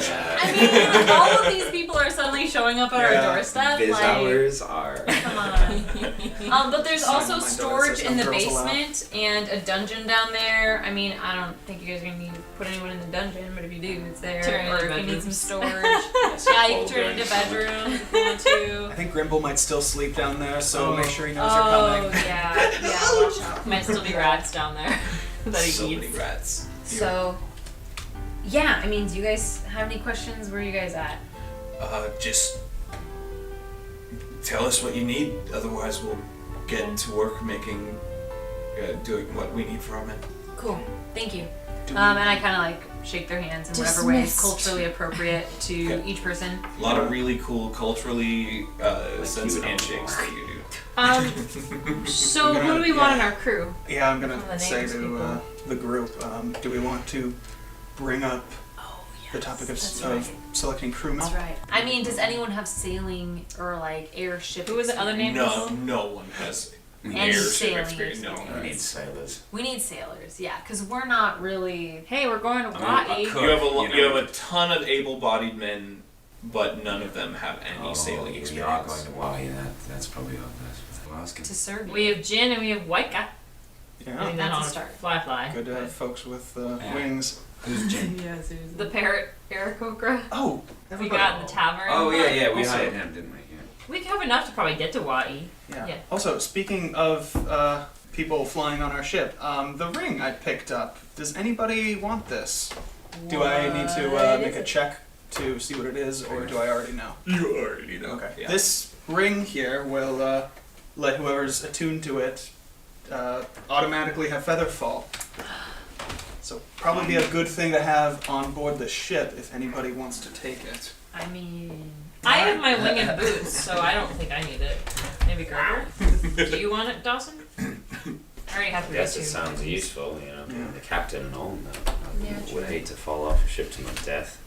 All of these people are suddenly showing up at our doorstep. Biz hours are. Come on. But there's Sign also on my door storage says in no the girls allowed. basement and a dungeon down there. I don't think you guys are gonna need to put anyone in the dungeon, but if you do, it's there. Turn it or into if you need some bedrooms. storage, yeah, you can turn it into bedrooms if you want to. I think Grimble might still sleep down there, so make sure he knows you're Oh coming. yeah, watch out. Might still be rats down there that he So eats. many rats. So, yeah, do you guys have any questions? Where are you guys at? Just tell us what you need, otherwise we'll get to work making, doing what we need from it. Cool. Thank you. Do And I kind of like shake their hands in whatever way is Dismissed. culturally appropriate to Okay. each person. A lot of really cool, culturally sensitive handshakes that you do. So who do we want in our crew? Yeah, I'm Some of gonna the say names to people. the group, do we want to bring up Oh, yes. the topic of, That's of right. selecting crewmen? That's right. I mean, does anyone have sailing or like airship? Who was the other name? No one has Any airship sailing experience. No, experience. We need sailors. We need sailors, yeah, because we're not really. Hey, we're going to I Hawaii. mean, You have You know. you have a ton of able-bodied men, but none of them have any sailing We are experience. going to Hawaii. That's probably our best. We're asking. To serve We have Jin and we have Waika. Yeah. And then That's a on start. Fly. Good to have folks with Yeah. wings. Who's Jen? Yeah, seriously. The parrot Aarakocra Oh, we got in the tavern. Oh yeah, we Also- hired him, didn't we? Yeah. We could have enough to probably get to Hawaii. Yeah. Yeah. Also, speaking of people flying on our ship, the ring I picked up. Does anybody want this? Do I need to What make is a it? check to see what it is, or do I already know? You already know. Okay. Yeah. This ring here will let whoever's attuned to it automatically have feather fall. So probably be a good thing to have on board the ship if anybody wants to take it. I mean, I have my winged boots, so I don't think I need it. Maybe Gregor? Do you want it, Dawson? I already have I to guess go it to. sounds useful, you know, being the captain and all. No, Yeah, I true. would hate to fall off a ship to my death.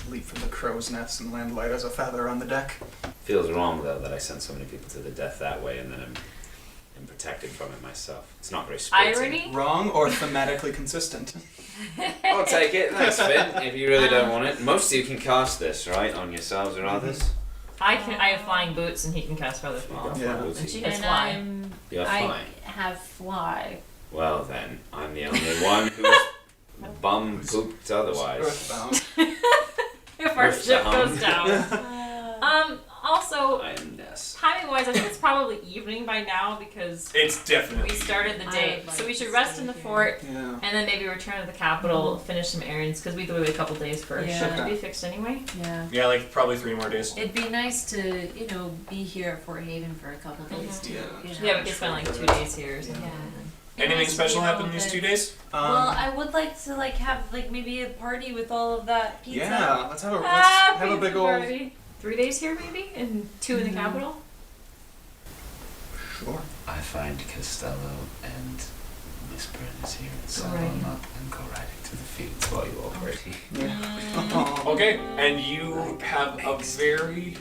Leap from the crow's nest and land light as a feather on the deck. Feels wrong though that I sent so many people to the death that way, and then I'm protected from it myself. It's not very sporty. Irony? Wrong or thematically consistent? I'll take it. Thanks, Finn. If you really don't want it, most of you can cast this, right, on yourselves or others. I have flying boots and he can cast feather fall. Oh, Yeah. And she has and fly. You're I fine. have fly. Well then, I'm the only one who's bum pooped otherwise. Earthbound. If our With ship the goes down. Also, I'm Ness. timing wise, I think it's probably evening by now because It's definitely. we started the I day. would like So we to should rest stay in the here. fort Yeah. and then maybe return to the capital, finish some errands because we have to wait a couple days for our ship to Yeah. be fixed anyway. Yeah. Yeah, like probably 3 more days. It'd be nice to, be here at Fort Haven for a couple days too. Yeah. you know. Yeah, we could spend like 2 days here or something. Yeah. Anything Nice, special you know, happen these that- 2 days? Well, I would like to have maybe a party with all of that pizza. yeah, let's have a Pizza big old. party. 3 days here maybe and 2 in the capital. Sure. I find Costello and Miss Byrne here and saddle Right. them up and go riding to the fields while you all party. Yeah. Okay, and you have a very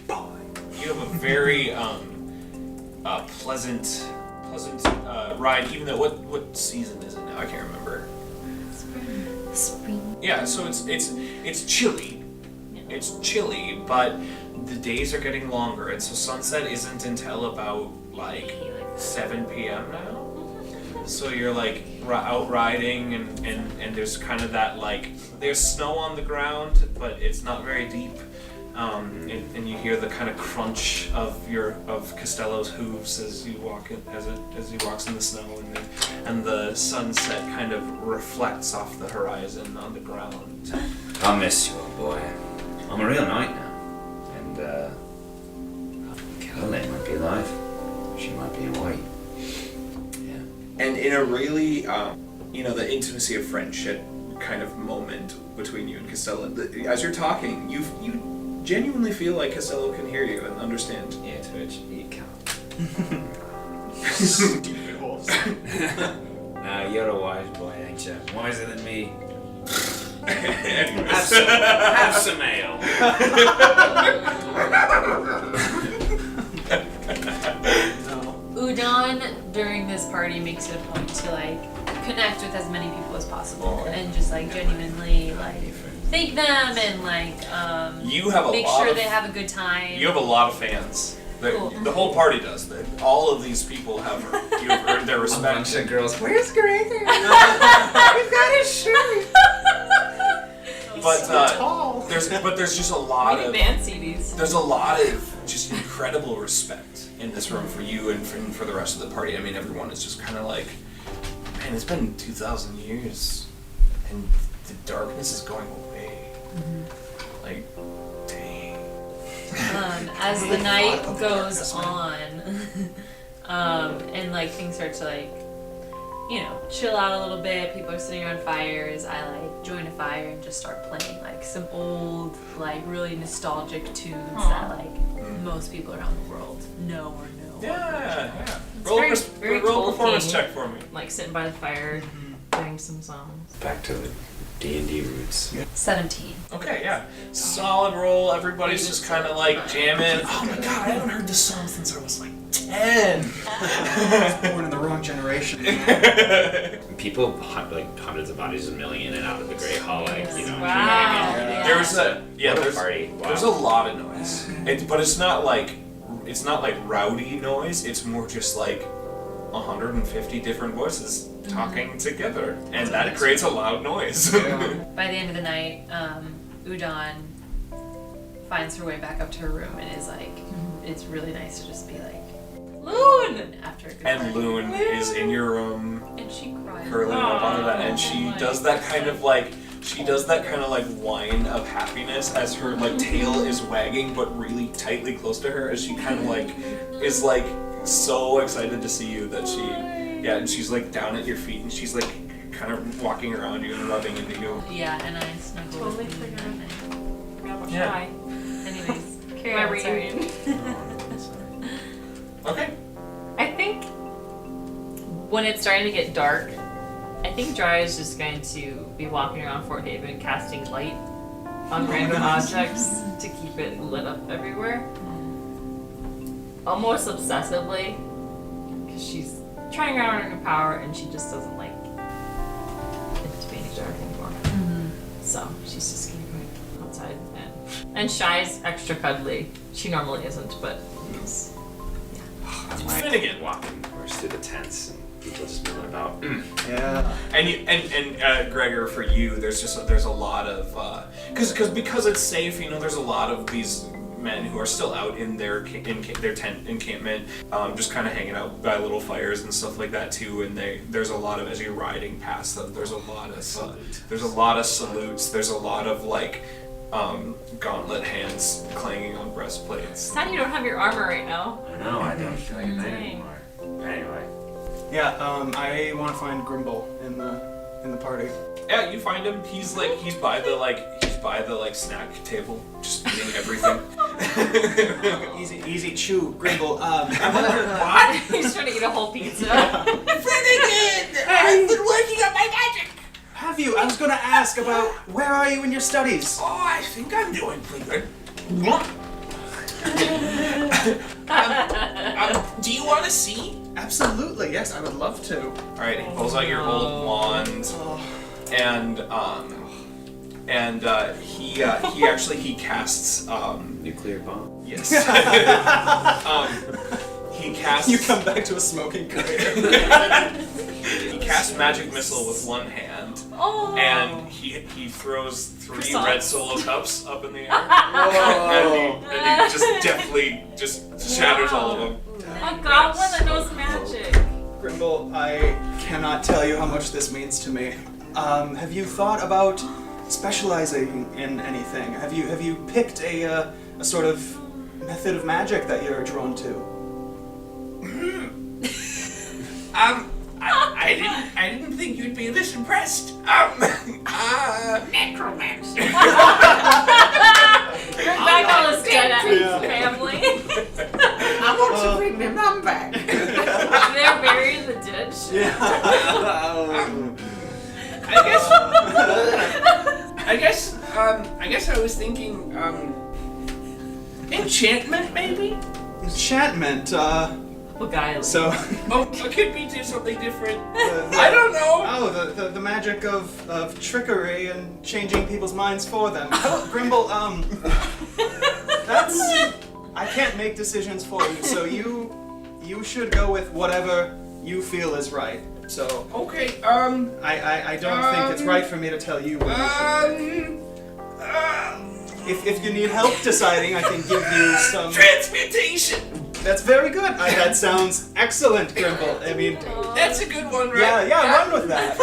pleasant ride. Even though what season is it now? I can't remember. Spring. Yeah, so it's chilly. It's chilly, but the days are getting longer, and so sunset isn't until about like 7 p.m. now. So you're like out riding, and there's kind of that like there's snow on the ground, but it's not very deep. And you hear the kind of crunch of Costello's hooves as you walk in, as he walks in the snow, and the sunset kind of reflects off the horizon on the ground. I'll miss you, old boy. I'm a real knight now, and Caroline might be alive. She might be away. Yeah. And in a really, the intimacy of friendship kind of moment between you and Costello, as you're talking, you genuinely feel like Costello can hear you and understand. Yeah, to which you can't. Stupid horse. Now you're a wise boy, ain't you? Wiser than me. Anyways. Have some ale. No. Udon during this party makes it a point to connect with as many people as possible and just genuinely thank them and You have a make lot sure of, they have a good time. You have a lot of fans. Cool. The whole party does. All of these people have earned their A respect. bunch of girls. Where's Gregor? We've got his shirt. But there's just a lot We of need band CDs. there's a lot of just incredible respect in this room for you and for the rest of the party. I mean, everyone is just kind of like, man, it's been 2,000 years, and the darkness is going away. Like, dang. As the night goes on, and like things start to like, you know, chill out a little bit. People are sitting around fires. I like join a fire and just start playing like some old, like really nostalgic tunes that like most people around the world know or know. Yeah. It's Roll, very roll a performance Tolkien. check for me. Like sitting by the fire, doing some songs. Back to the D&D roots. 17. Okay, yeah. Solid roll. Everybody's just kind of like jamming. Oh my god, I haven't heard this song since I was like 10. Born in the wrong generation. People, like hundreds of bodies a million in and out of the Great Hall, like, you know. Wow. Yeah. There's a What a there's party. Wow. there's a lot of noise, but it's not like rowdy noise. It's more just like 150 different voices talking together, and that creates a loud noise. By the end of the night, Udon finds her way back up to her room and is like, it's really nice to just be like, Loon! After a good And night. Loon is in your room, And she cries. curling up onto that, and Oh she my does that kind of like whine of happiness as her like tail is wagging, but really tightly close to her, as she kind of like is like so excited to see you that and she's like down at your feet, and she's like kind of walking around you and rubbing into you. Yeah, and I snuggle Totally with Loon forgot. that night. Forgot about Yeah. Shy. Anyways, carry My on, sorry. reunion. Okay. I think when it's starting to get dark, I think Dry is just going to be walking around Fort Haven casting light on random objects to keep it lit up everywhere. Almost obsessively, because she's trying out her new power and she just doesn't like it to be any dark anymore. So she's just gonna go outside and Shy's extra cuddly. She normally isn't, but he's Finnegan. Walking first through the tents and people just milling about. Yeah. And Gregor, for you, there's a lot of because it's safe. You know, there's a lot of these men who are still out in their tent encampment, just kind of hanging out by little fires and stuff like that too. And there's a lot of, as you're riding past them, there's a lot of salutes. There's a lot of like gauntlet hands clanging on breastplates. sad you don't have your armor right now. I know, I don't feel like a knight Dang. anymore. Anyway. Yeah, I want to find Grimble in the party. Yeah, you find him. He's by the snack table, just eating everything. Easy chew, Grimble. He's trying to eat a whole pizza. Finnegan, I've been working on my magic. Have you? I was gonna ask about where are you in your studies? Oh, I think I'm doing pretty good. Do you want to see? Absolutely, yes, I would love to. All right, he pulls out your old wand, Oh, and he casts Nuclear bomb. yes. He casts. you come back to a smoking career. He casts magic missile with one hand, Oh. and he throws 3 Croissants. red solo cups up in the air, and he just deftly just shatters all of them. A goblin that knows magic. Grimble, I cannot tell you how much this means to me. Have you thought about specializing in anything? Have you picked a sort of method of magic that you're drawn to? I didn't think you'd be this impressed. Necromancy. Bring back all his dead family. I want to bring my mom back. They're buried in the ditch. Yeah. I guess I was thinking enchantment maybe. Enchantment. Beguiling. So. Oh, it could be something different. the- I don't know. Oh, the magic of trickery and changing people's minds for them. Oh, Grimble, that's... I can't make decisions for you, so you should go with whatever you feel is right. So, Okay. I don't think it's right for me to tell you what you should do. If you need help deciding, I can give you some... Transmutation. That's very good. That sounds excellent, Grimble. I mean, That's a good one, right? yeah, run with that.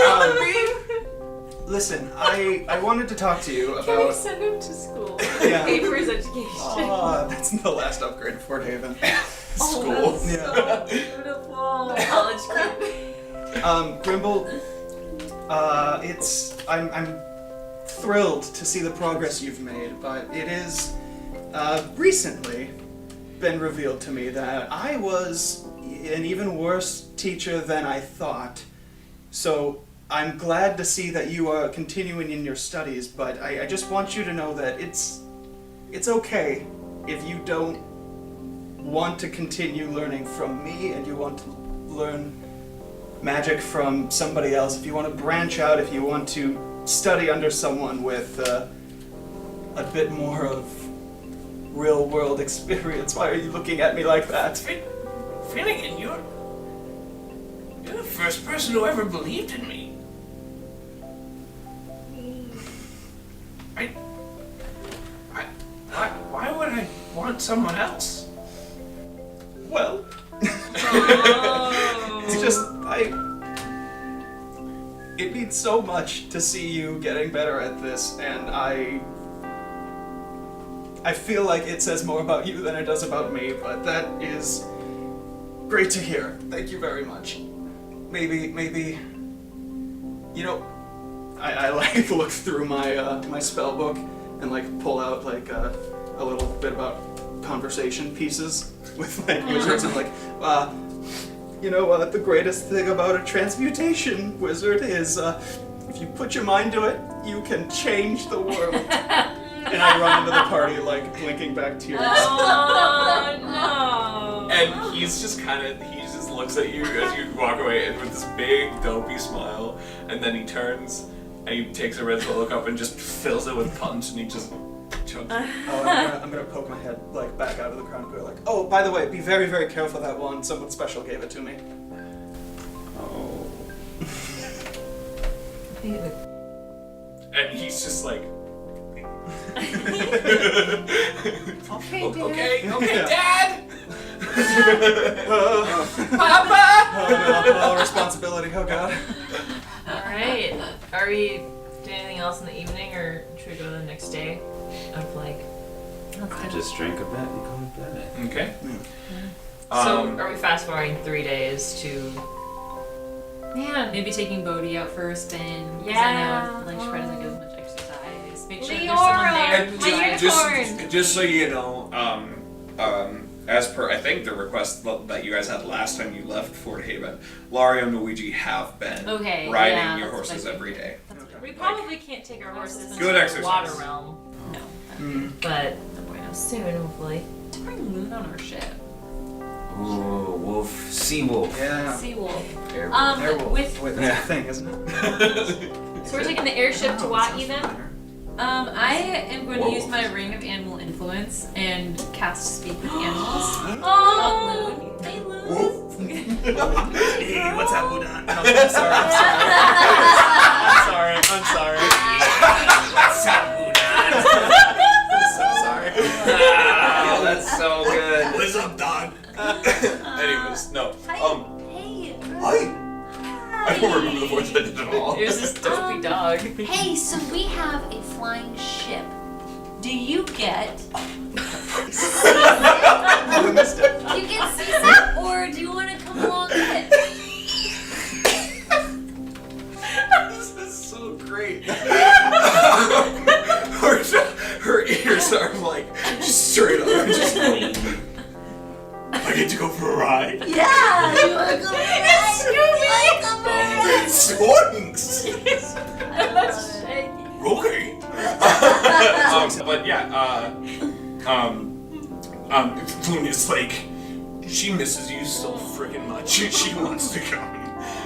Listen, I wanted to talk to you Can we about. send him to school? Yeah. Pay for his education. That's the last upgrade of Fort Haven. Oh, that's Yeah. so beautiful. College kid. Grimble, I'm thrilled to see the progress you've made, but it is recently been revealed to me that I was an even worse teacher than I thought. So I'm glad to see that you are continuing in your studies, but I just want you to know that it's okay if you don't want to continue learning from me and you want to learn magic from somebody else. If you want to branch out, if you want to study under someone with a bit more of real world experience. Why are you looking at me like that? Finnegan, you're the first person who ever believed in me. Why would I want someone else? Well, Oh. it's just, it means so much to see you getting better at this, and I feel like it says more about you than it does about me, but that is great to hear. Thank you very much. Maybe, you know, I like look through my my spell book and like pull out like a little bit about conversation pieces with like wizards and like, the greatest thing about a transmutation wizard is if you put your mind to it, you can change the world. And I run into the party like blinking back tears. Oh no. And he just looks at you as you walk away and with this big dopey smile, and then he turns and he takes a red look up and just fills it with punch and he just chokes. I'm gonna poke my head like back out of the crowd and go like, oh, by the way, be very, very careful that one. Someone special gave it to me. Oh. And he's just like, Okay, okay, Yeah. Dad! All responsibility. Oh God. Alright. Are we doing anything else in the evening or should we go the next day? Of like. I just drank a bit and called it bed. Okay. So are we fast forwarding 3 days to. Man. Maybe taking Bodhi out for a spin. 'Cause Yeah. I know, like, she probably doesn't get as much exercise. Make sure Leora, there's someone there who my drives. unicorn. Just so you know, as per I think the request that you guys had last time you left Fort Haven, Lario and Luigi have been Okay, riding yeah, your that's horses what I every day. We probably can't take our horses Good to exercise. the water realm. No. But soon, hopefully. To bring Loon on our ship. Ooh, wolf, sea wolf. Yeah. Sea Wolf. Airwolf. With Wait, that's a thing, isn't it? So we're taking the airship to Waiyu then? I am going to Whoa. use my ring of animal influence and cast speak with animals. Oh! Loon. Hey, Loon. Hey, what's up, Udon? No, I'm sorry. What's up, Udon? I'm so sorry. Oh, that's so good. What's up, dog? Anyways, no. Hey. Hi. I don't remember the voice I did at all. It was this dopey dog. Hey, so we have a flying ship. Do you get I missed it. do you get seasick or do you want to come along with it? This is so great. her ears are like just straight up. Just I get to go for a ride. Yeah. You want to go for a ride? Swings. That's Okay. But yeah, Luna's like, she misses you so freaking much. She wants to come.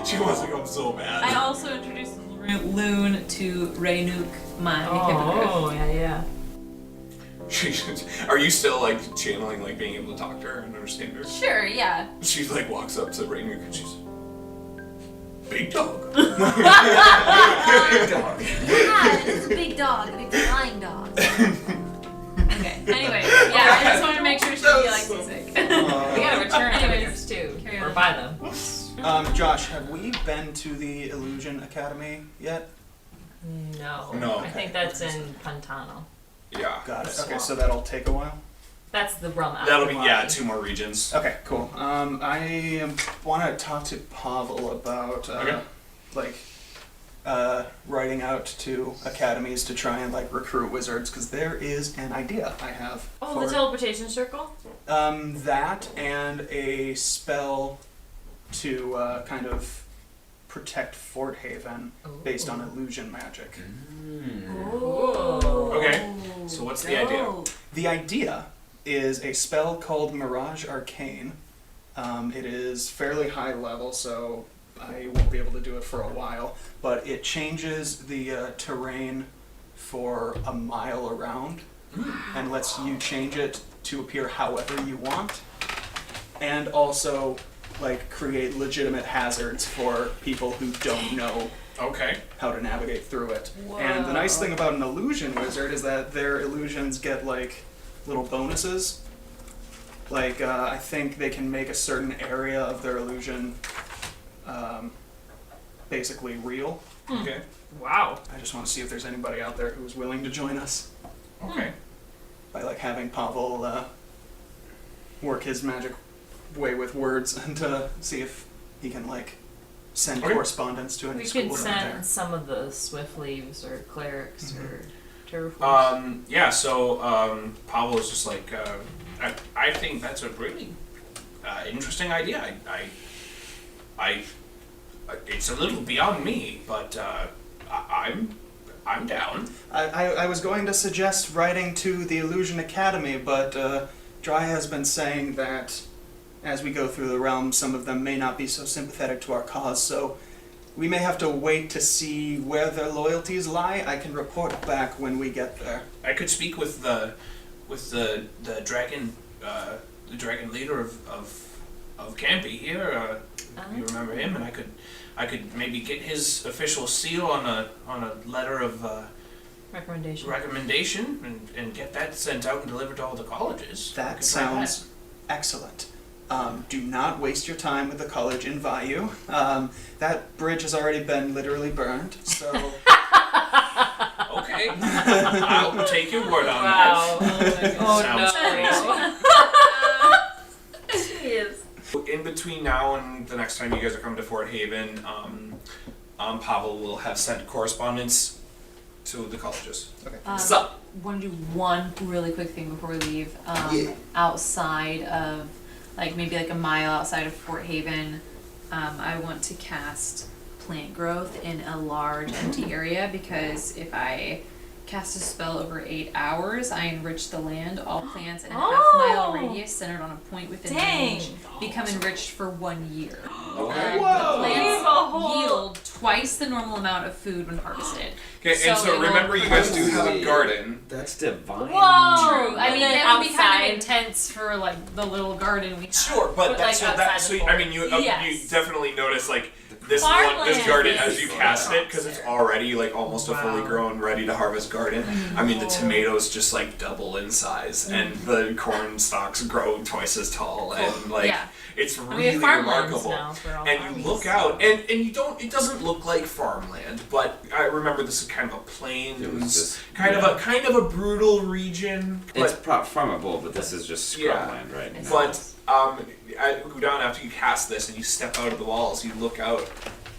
She wants to come so bad. I also introduced Loon to Raynuk, my hippogriff. Oh, yeah. Are you still like channeling, like being able to talk to her and understand her? Sure, yeah. She like walks up to Raynuk and she's big dog. Big dog. Yeah, it's a big dog, a big flying dog. Okay. Anyway, yeah, I just wanted to make sure she didn't get like seasick. We gotta return animators too. Carry Or on. buy them. Josh, have we been to the Illusion Academy yet? No. No. I think that's in Pantano. Yeah. Got it. Okay, so that'll take a while. That's the rum out. That'll be, 2 more regions. Okay, cool. I want to talk to Pavel about writing out to academies to try and recruit wizards, because there is an idea I have. Oh, the teleportation circle? That and a spell to kind of protect Fort Haven based on illusion magic. Okay, so what's the idea? The idea is a spell called Mirage Arcane. It is fairly high level, so I won't be able to do it for a while, but it changes the terrain for a mile around and lets you change it to appear however you want, and also create legitimate hazards for people who don't know how to navigate through it. Whoa. And the nice thing about an illusion wizard is that their illusions get little bonuses. I think they can make a certain area of their illusion basically real. Okay. Wow. I just want to see if there's anybody out there who's willing to join us. Okay. By having Pavel work his magic way with words and see if he can send correspondence to any we school could out there. send some of the Swift Leaves or Clerics or Terraformers. So Pavel is just I think that's a really interesting idea. I it's a little beyond me, but I'm down. I was going to suggest writing to the Illusion Academy, but Dry has been saying that as we go through the realm, some of them may not be so sympathetic to our cause, so we may have to wait to see where their loyalties lie. I can report back when we get there. I could speak with the dragon leader of Campy here. You remember him, and I could maybe get his official seal on a letter of recommendation and get that sent out and delivered to all the colleges. That sounds excellent. Do not waste your time with the college in Vaayu. That bridge has already been literally burned, so... Okay. I'll take your word on that. Oh, Sounds crazy. Jeez. In between now and the next time you guys are coming to Fort Haven, Pavel will have sent correspondence to the colleges. Okay. Want to do one really quick thing before we leave? Outside of, maybe a mile outside of Fort Haven, I want to cast plant growth in a large empty area, because if I cast a spell over 8 hours, I enrich the land. All plants in a half-mile radius centered on a point within range become enriched for 1 year. Okay. The plants yield twice the normal amount of food when harvested. Okay, and so remember, you guys do have a garden. That's divine. Whoa! True. I mean, then that would be kind outside. of intense for the little garden we have. Sure, but that's outside the I mean, you Yes. definitely notice this Farmland. garden as you cast it, because it's already almost a fully grown, ready to harvest garden. I mean, the tomatoes just double in size, and the corn stalks grow twice as tall, and it's really remarkable. And you look out, and you don't. It doesn't look like farmland, but I remember this is kind of a plains, kind of a brutal region. It's farmable, but this is just scrubland right now. But Gudan, after you cast this and you step out of the walls, you look out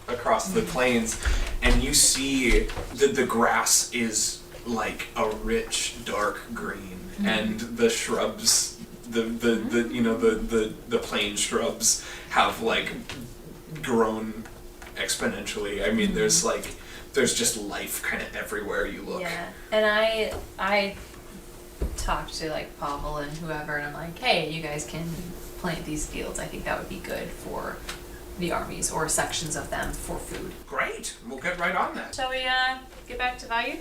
across the plains, and you see that the grass is a rich dark green, and the shrubs, the plain shrubs have grown exponentially. I mean, there's just life kind of everywhere you look. Yeah, and I talked to Pavel and whoever, and I'm like, hey, you guys can plant these fields. I think that would be good for the armies or sections of them for food. Great, we'll get right on that. Shall we get back to Vaayu?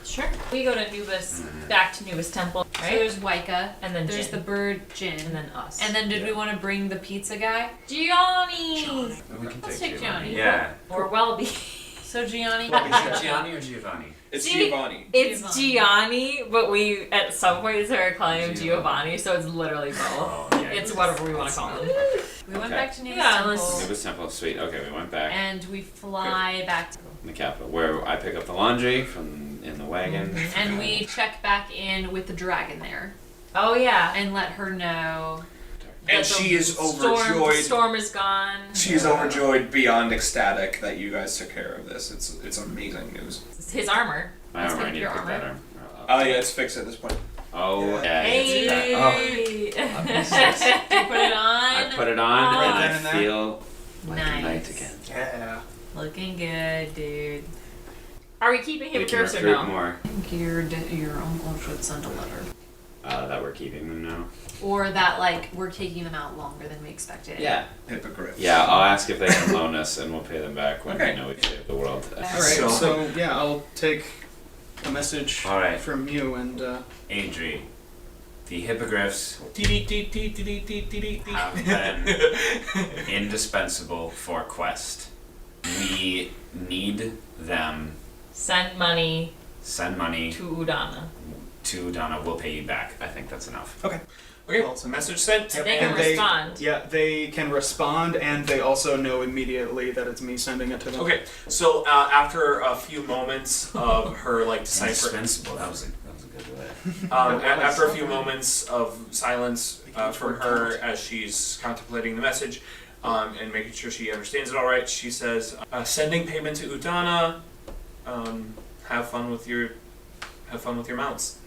Sure. We go to Nubis, back to Nubis Temple, right? So there's Waika, and then there's Jin. the bird Jin, And then us. and then did we want to bring the pizza guy? Gianni! We can Let's take Gianni. Yeah. Or Welby. So Gianni. Is it Gianni or Giovanni? It's See, Giovanni. It's Gianni, but we at some point started calling him Giovanni, so it's literally both. It's whatever we want to call him. We went Okay. back to New Yeah, Temple, let's- It was simple. Sweet. Okay, we went back and we fly back to in the capital where I pick up the laundry from in the wagon. and we check back in with the dragon there Oh yeah. and let her know. And That the she is The overjoyed. storm is gone. She's overjoyed beyond ecstatic that you guys took care of this. It's amazing news. It's his armor. My Let's armor. I take need your to pick that armor. armor up. Oh yeah, it's fixed at this point. Oh, Yeah. yeah. Hey. It's that. Oh, Do you put it on? I put it on Right and then I and there. feel like a Nice. knight again. Yeah. Looking good, dude. Are we keeping We can hippogriffs or recruit no? more. I think your uncle should send a letter. That we're keeping them now. Or that, like, we're taking them out longer than we expected. Yeah. Hippogriffs. Yeah, I'll ask if they can loan us and we'll pay them back when Okay. we know we've saved the world. All right. So- So yeah, I'll take a message All right. from you and. Adri, the hippogriffs have Have been indispensable for quest. We need them. Send money Send money to Udana. to Donna. We'll pay you back. I think that's enough. Okay, Well, so message sent. Yep. They can And respond. Yeah, they can respond, and they also know immediately that it's me sending it to them. Okay, so after a few moments of her like deciphering, Indispensable. That was a good way. after a few moments of silence from her as she's contemplating the message and making sure she understands it all right, she says, "Sending payment to Udana. Have fun with your mounts."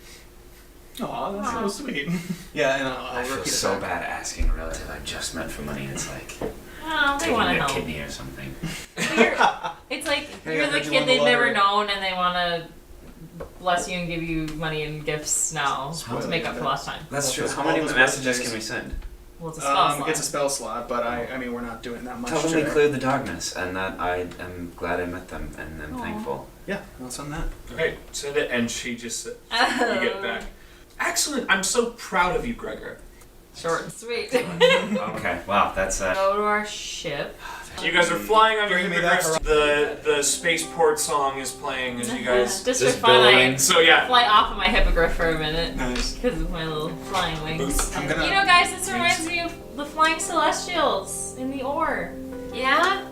Aw, that's so sweet. Yeah, and I'll I feel repeat it so back. bad asking a relative I just met for money. It's like Oh, they taking want to a help. kidney or something. It's like Hey, I you're the heard you kid won the they've never lottery. known, and they want to bless you and give you money and gifts now to make up for last time. That's true. Those- How all many those messages birthdays. can we send? Well, it's a spell slot. It's a spell slot, but I mean, we're not doing that much Tell them today. we cleared the darkness and that I am glad I met them and I'm Aw. thankful. Yeah, I'll send that. Okay, send it, and she just you Oh. get back. Excellent. I'm so proud of you, Gregor. Short and sweet. Okay, wow, that's Go to our ship. You guys are flying on your Bring me that hippogriffs. The spaceport song is playing as you guys. Just for Just fun, I billowing. So yeah. fly off of my hippogriff for a minute Nice. because of my little flying wings. I'm gonna. You know, guys, this reminds me of the flying celestials in the ore. Yeah?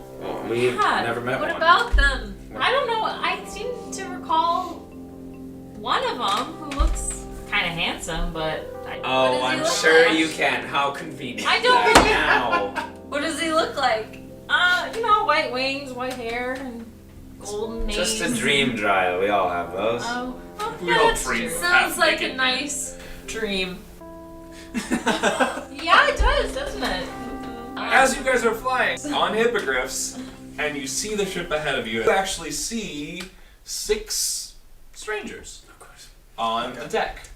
we've Yeah, never met What one. about them? I don't know. I seem to recall one of them who looks kind of handsome, but What Oh, does he I'm look sure like? you can. How convenient. I don't that now. What does he look like? you know, white wings, white hair, and golden nails. Just a dream, Drya. We all have those. Oh, We yeah, all that's dream. true. Sounds like a naked. nice dream. Yeah, it does, doesn't it? As you guys are flying on hippogriffs, and you see the ship ahead of you, you actually see 6 strangers on the deck,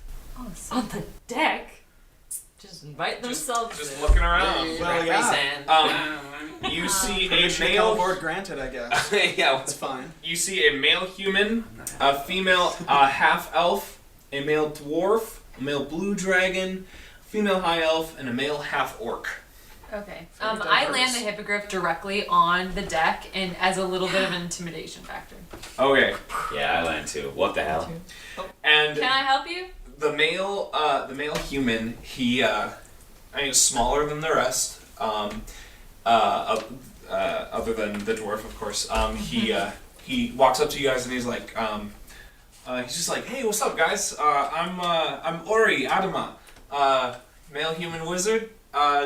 On the deck, just invite themselves just in. looking around. Well, yeah. You see Permission a to come male. aboard granted, I guess. yeah. That's fine. You see a male human, a female half elf, a male dwarf, a male blue dragon, a female high elf, and a male half orc. Okay. Very I diverse. land the hippogriff directly on the deck and as a little bit of an intimidation factor. Okay, Yeah, I land too. What the hell? and Can I help you? the male human, he, I mean, he's smaller than the rest, other than the dwarf, of course. He walks up to you guys and he's like, he's just like, "Hey, what's up, guys? I'm Ori Adama, male human wizard.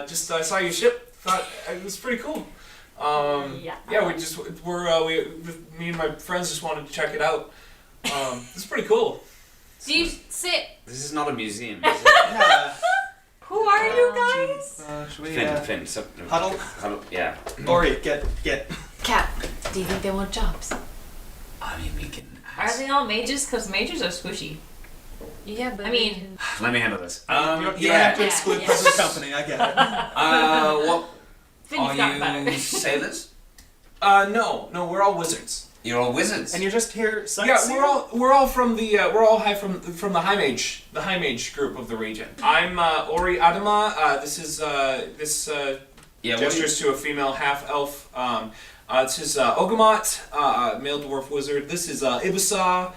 Just saw your ship. Thought it was pretty cool. Yeah. Yeah, me and my friends just wanted to check it out. It's pretty cool. Do you sit? This is not a museum. Is it? Yeah. Who are you guys? Should we, Finn, huddle? Yeah. Ori, get. Cap, do you think they want jobs? I mean, we can. Are they all mages? Because mages are squishy. Yeah, but I mean, Let me handle this. You don't have to Yeah, exclude yeah. present company, I get it. What Finn's are got you better. sailors? No, we're all wizards. You're all wizards. And you're just here Yeah, sightseeing? we're all from the from the High Mage group of the region. I'm Ori Adama. This is yeah. gestures to a female half elf. This is Ogamot, male dwarf wizard. This is Ibisa.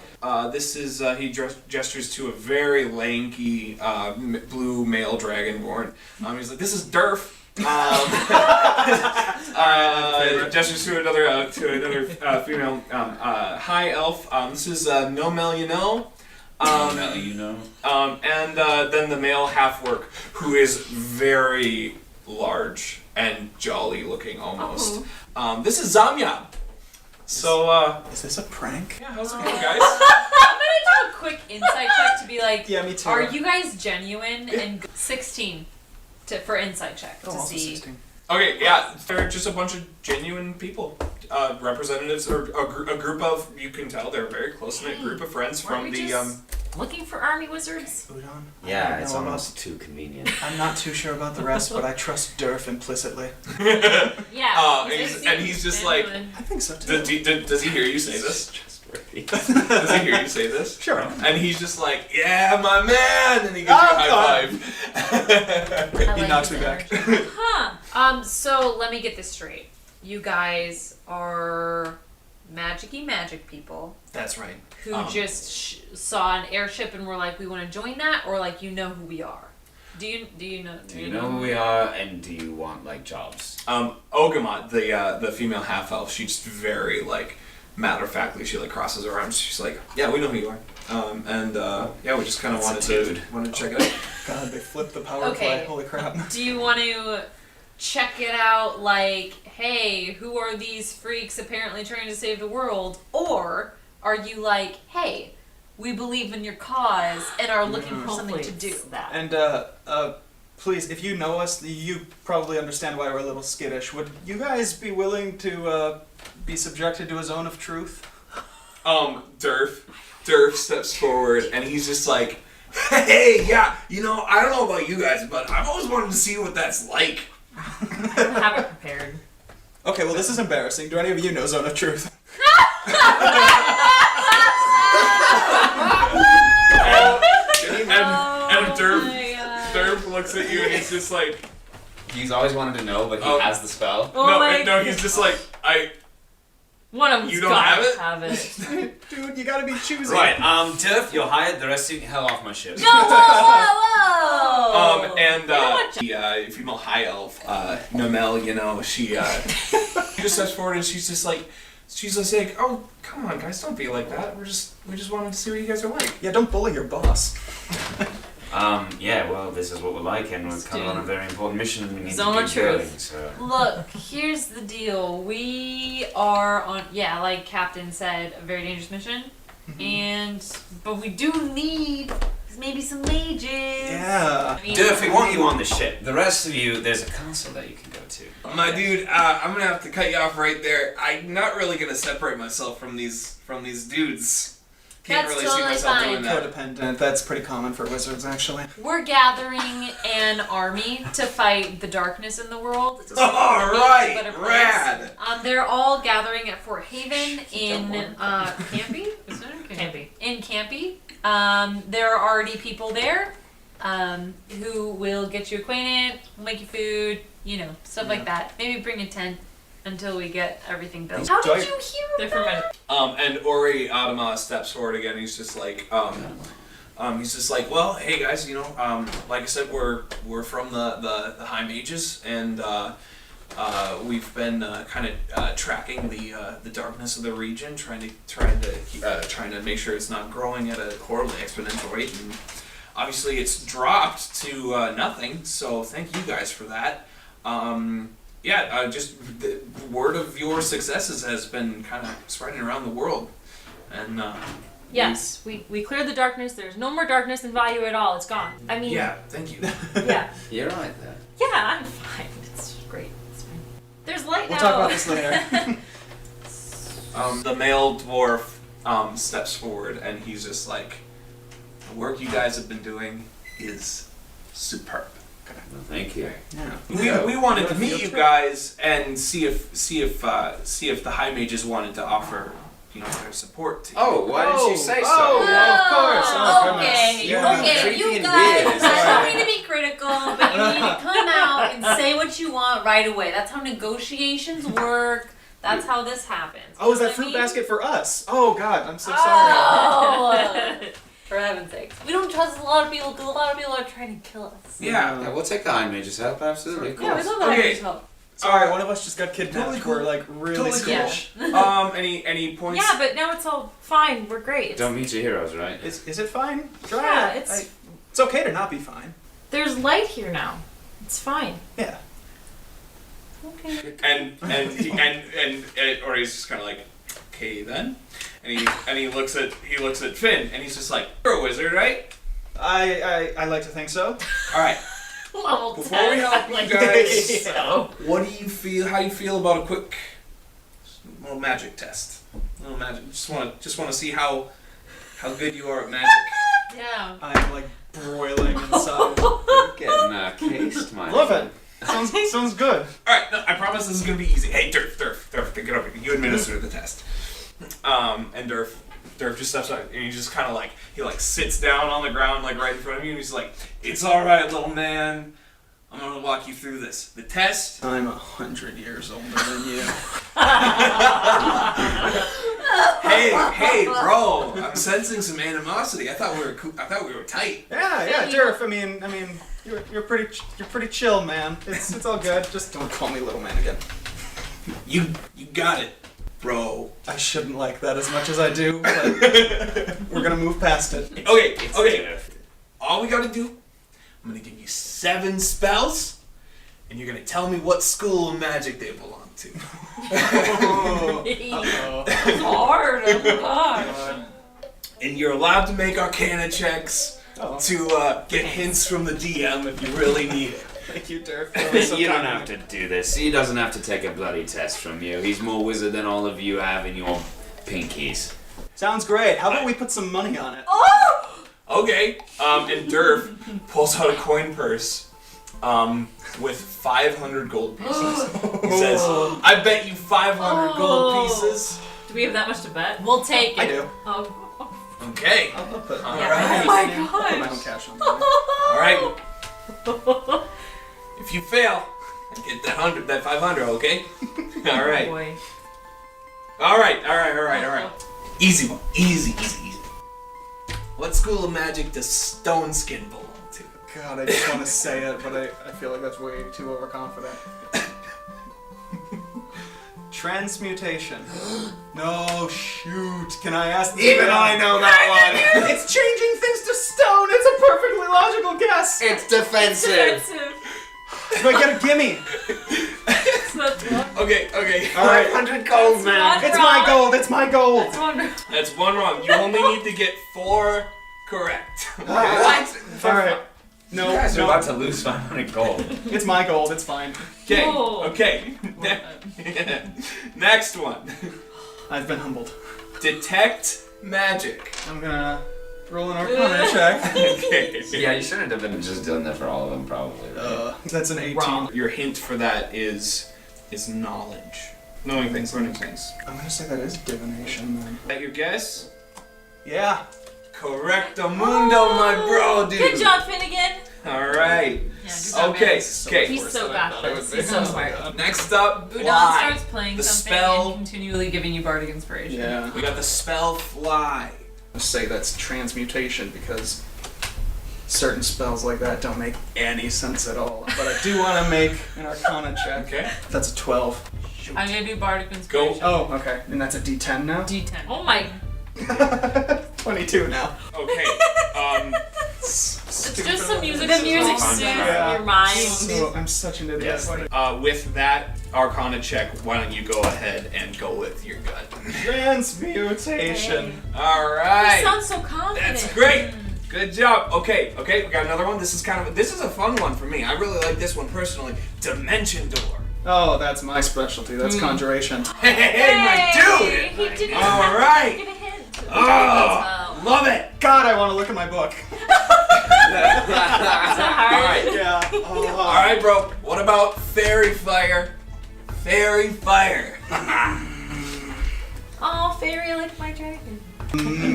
This is he gestures to a very lanky blue male dragonborn. He's like, this is Durf. Gestures to another female high elf. This is No Mel, you know. And then the male half-orc, who is very large and jolly looking almost. This is Zamya. So, is this a prank? Yeah, how's it going, guys? I'm gonna do a quick insight check to be like, yeah, me too. Are you guys genuine? And 16 for insight check to also see. 16. Okay, yeah, they're just a bunch of genuine people. Representatives, or a group of, you can tell, they're a very close-knit group of friends from the, looking for army wizards? Udon? Yeah, it's almost too convenient. I'm not too sure about the rest, but I trust Durf implicitly. Yeah. And he's just like, I think so too. does he hear you say this? Trustworthy. Does he hear you say this? Sure. And he's just like, yeah, my man! And he gives you a high five. He knocks me back. Huh. So let me get this straight. You guys are magic-y magic people That's right. who just saw an airship and were like, we want to join that, or like you know who we are? Do you know? Do you know who we are, and do you want like jobs? Ogamot, the female half elf, she's very like matter-of-factly. She like crosses her arms. She's like, yeah, we know who you are. Yeah, we just kind of wanted to check it out. God, they flipped the power Okay. play. Holy crap. Do you want to check it out like, hey, who are these freaks apparently trying to save the world? Or are you like, hey, we believe in your cause and are looking for something to do? That. And please, if you know us, you probably understand why we're a little skittish. Would you guys be willing to be subjected to a zone of truth? Durf steps forward and he's just like, hey, yeah, you know, I don't know about you guys, but I've always wanted to see what that's like. Have it prepared. Okay, well, this is embarrassing. Do any of you know Zone of Truth? And Durf looks at you and he's just like, He's always wanted to know, but he has the spell. he's just like, One of them's You don't have it? Have it. Dude, you gotta be choosy. Right, Durf, you're hired. The rest of you can hell off my ship. No, whoa! The female high elf, Nomel, you know, she just steps forward and she's just like, oh, come on, guys, don't be like that. We just wanted to see what you guys are like. Yeah, don't bully your boss. Yeah, well, this is what we're like, and we're kind of on a very important mission, and we need Zone to of get going, truth. so... Look, here's the deal. We are on, like Captain said, a very dangerous mission. But we do need maybe some mages. Yeah. Durf, we want you on the ship. The rest of you, there's a castle that you can go to. My dude, I'm gonna have to cut you off right there. I'm not really gonna separate myself from these dudes. Can't That's really see totally myself fine. doing that. Codependent. That's pretty common for wizards, actually. We're gathering an army to fight the darkness in the world. Oh, right, Better place. rad. They're all gathering at Fort Haven in Campy. Is it Campy. In Campy. There are already people there who will get you acquainted, make you food, stuff like that. Maybe bring a tent until we get everyking built. How did you hear that? And Ori Adama steps forward again. He's just like, well, hey guys, like I said, we're from the High Mages, and we've been kind of tracking the darkness of the region, trying to make sure it's not growing at a horribly exponential rate. And obviously, it's dropped to nothing. So thank you guys for that. Just the word of your successes has been kind of spreading around the world, and Yes, we cleared the darkness. There's no more darkness in Vaayu at all. It's gone. I mean, yeah, thank you. yeah, You're right there. yeah. I'm fine. It's great. It's fine. There's light We'll now. talk about this later. The male dwarf steps forward, and he's just like, the work you guys have been doing is superb. Well, thank you. Yeah. We wanted to meet you guys and see if the High Mages wanted to offer their support to you. Oh, why didn't you say so? Oh, of course. Oh, Okay, goodness. Yeah. Creepy you and guys, weird. I don't mean to be critical, but you need to come out and say what you want right away. That's how negotiations work. That's how this happens. Oh, is You know that what I fruit mean? basket for us? Oh, God, I'm so sorry. Oh. For heaven's sakes. We don't trust a lot of people because a lot of people are trying to kill us. Yeah, we'll take the High Mage's help, absolutely. Of Yeah, we course. love that. Okay. help. Sorry, one of us just got kidnapped. Totally cool. We're like really Totally skittish. Any points? Yeah, but now it's all fine. We're great. Don't meet your heroes, right? Is it fine? Try Yeah, it. it's It's okay to not be fine. there's light here now. It's fine. Yeah. Okay. And or he's just kind of like, okay then, and he looks at Finn and he's just like, you're a wizard, right? I like to think so. All right. Level Before 10. we help you Like, guys, so. what do you feel? How do you feel about a quick little magic test? Little magic. Just want to see how good you are at magic. Yeah. I'm like broiling inside. You're getting cased, my Love friend. it. Sounds good. All right, no, I promise this is gonna be easy. Hey, Durf, get over here. You administer the test. And Durf just steps out and he just kind of like he sits down on the ground like right in front of you and he's like, "It's all right, little man. I'm gonna walk you through this. The test." I'm 100 years older than you. Hey, bro! I'm sensing some animosity. I thought we were tight. Yeah, Durf. I mean, you're pretty chill, man. It's all good. Just don't call me little man again. You got it, bro. I shouldn't like that as much as I do, but we're gonna move past it. Okay. All we gotta do, I'm gonna give you 7 spells, and you're gonna tell me what school of magic they belong to. It's hard. Oh my gosh. And you're allowed to make Arcana checks Oh. to get hints from the DM if you really need it. Thank you, Durf. You don't have to do this. He doesn't have to take a bloody test from you. He's more wizard than all of you have in your pinkies. Sounds great. How about we put some money on it? Okay. And Durf pulls out a coin purse with 500 gold pieces. He says, "I bet you 500 gold pieces." Do we have that much to bet? We'll take it. I do. Oh. Okay. I'll put. All Yeah. right. Oh my I'll put my own gosh. cash on. All right. If you fail, I get that 500. Okay. All Oh right. boy. All right. Easy one. Easy. What school of magic does Stone Skin belong to? God, I just want to say it, but I feel like that's way too overconfident. Transmutation. No, shoot. Can I ask? Even I know that one. It's changing things to stone. It's a perfectly logical guess. It's defensive. Do I get a gimme? Okay. All right. 500 gold, man. It's my gold. It's my gold. That's one wrong. You only need to get 4 correct. What? All right. No, You guys are no. about to lose 500 gold. It's my gold. It's fine. Whoa. Okay. Next one. I've been humbled. Detect magic. I'm gonna roll an Arcana check. Okay. Yeah, you shouldn't have been just doing that for all of them, probably. Right? That's an 18. Wrong. Your hint for that is knowledge. Knowing things, learning things. I'm gonna say that is divination then. Is that your guess? Yeah. Correctamundo, my bro, dude. Good job, Finnegan. All right. Yeah, good job, Okay. man. He's so got this. He's so smart. Next up, Udon fly. starts playing The something spell. and continually giving you bardic inspiration. Yeah. We got the spell fly. I'll say that's transmutation because certain spells like that don't make any sense at all. But I do want to make an Arcana check. Okay. That's a 12. I'm gonna do bardic inspiration. Oh, okay. And that's a D10 now? D10. Oh my. 22 now. Okay. It's just some music. The music Fun. soothes Yeah. your mind. So, I'm such an idiot. Yes. What- With that Arcana check, why don't you go ahead and go with your gut? Transmutation. All You right. sound so confident. That's great. Good job. Okay, we got another one. This is a fun one for me. I really like this one personally. Dimension door. Oh, that's my specialty. That's conjuration. Hey, my dude. He didn't All even right. get a hint. Oh, love it. God, I want to look at my book. Is that hard? Yeah. Oh. All right, bro. What about fairy fire? Fairy fire. Oh, fairy like my dragon.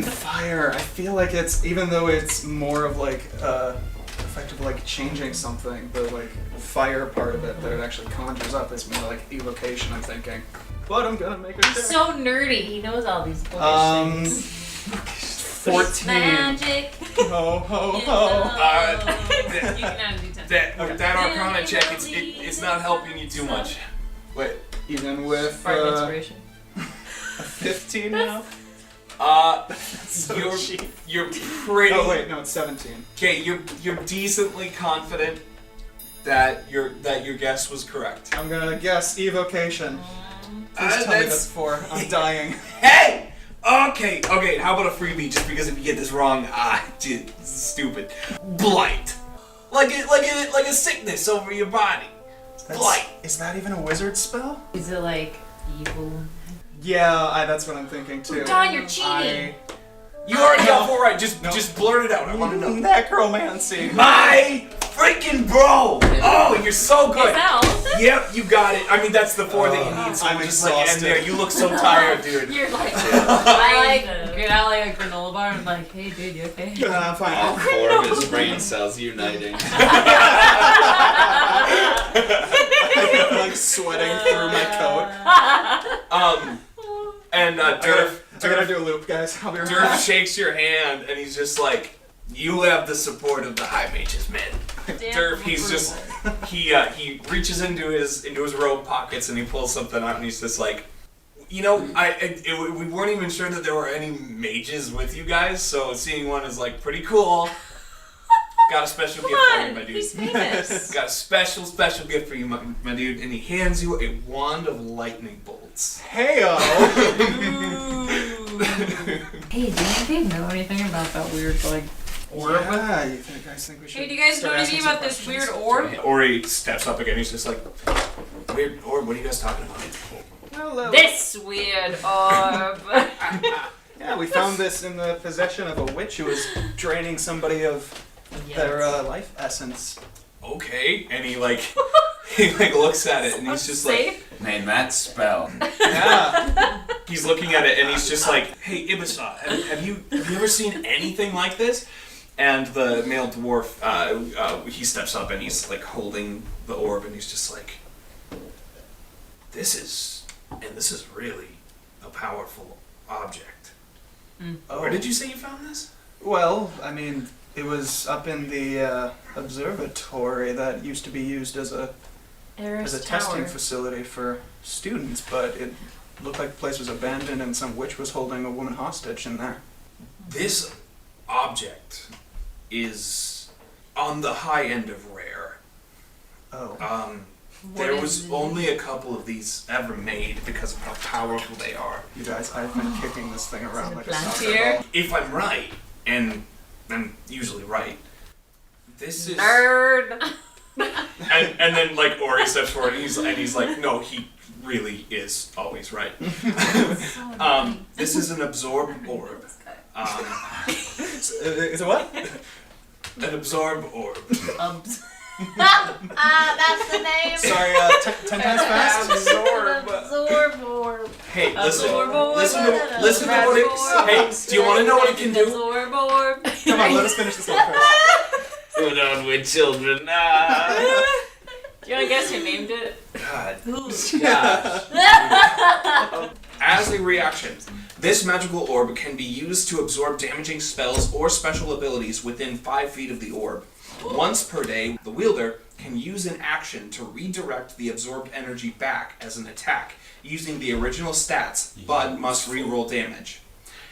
Fire. I feel like it's, even though it's more of like effectively like changing something, the like fire part of it that it actually conjures up is more like evocation, I'm thinking. But I'm gonna make a check. So nerdy. He knows all these bookish things. 14. Magic. Ho, ho, You ho. know. You can add a D10. That Arcana check, it's not helping you too much. Wait, even with Fire inspiration. 15 now? So you're cheap. you're pretty. Oh wait, no, it's 17. Okay, you're decently confident that your guess was correct. I'm gonna guess evocation. Please tell me that's- that's 4. I'm dying. Hey! Okay, how about a freebie just because if you get this wrong, dude, this is stupid. Blight. Like a sickness over your body. Blight. Is that even a wizard spell? Is it like evil? Yeah, that's what I'm thinking too. Don, you're cheating. You already got 4 right, just blurt it out, I wanna know. Necromancy. My freaking bro! Oh, you're so good! Yep, you got it. I mean, that's the 4 that you need, so I'm we'll just let you end exhausted. there. You look so tired, dude. You're like, I get out like a granola bar and I'm like, hey dude, you okay? Fine. All 4 of his brain cells uniting. I'm like sweating through my coat. And Durf I gotta do a loop, guys. I'll be right Durf back. shakes your hand, and he's just like, you have the support of the High Mage's men. Durf, he's just, he reaches into his robe pockets and he pulls something out and he's just like, you know, we weren't even sure that there were any mages with you guys, so seeing one is like pretty cool. Got a special gift for you, my dude. he's famous. Got a special gift for you, my dude, and he hands you a wand of lightning bolts. Heyo! Hey, do you know anything about that weird like orb? Yeah, you guys think we should? Hey, do you guys know start anything asking some about this weird questions? orb? Ori steps up again. He's just like, weird orb. What are you guys talking about? Well, This weird orb. yeah, we found this in the possession of a witch who was draining somebody of their life essence. Okay, and he like looks at it and he's just like, Man, that spell. Yeah. he's looking at it and he's just like, hey Ibisa, have you ever seen anything like this? And the male dwarf, he steps up and he's like holding the orb and he's just like, this is really a powerful object. Oh. Where did you say you found this? Well, I mean, it was up in the observatory that used to be used as a testing facility for students, but it looked like the place was abandoned and some witch was holding a woman hostage in there. This object is on the high end of rare. Oh. There was only a couple of these ever made because of how powerful they are. You guys, I've been kicking this thing around like a plant soccer here? ball. If I'm right, and I'm usually right, this is Nerd. and then like Ori steps forward and he's like, no, he really is always right. This is an absorb orb. Is it what? An absorb orb. That's the name. Sorry, 10 times fast? Absorb orb. Hey, listen to orb. what it. Hey, do you want to know what it can do? Absorb orb. Come on, let us finish this one first. Put on with children. Do you want to guess who named it? God. Gosh. As a reaction, this magical orb can be used to absorb damaging spells or special abilities within 5 feet of the orb. Once per day, the wielder can use an action to redirect the absorbed energy back as an attack, using the original stats, but must re-roll damage.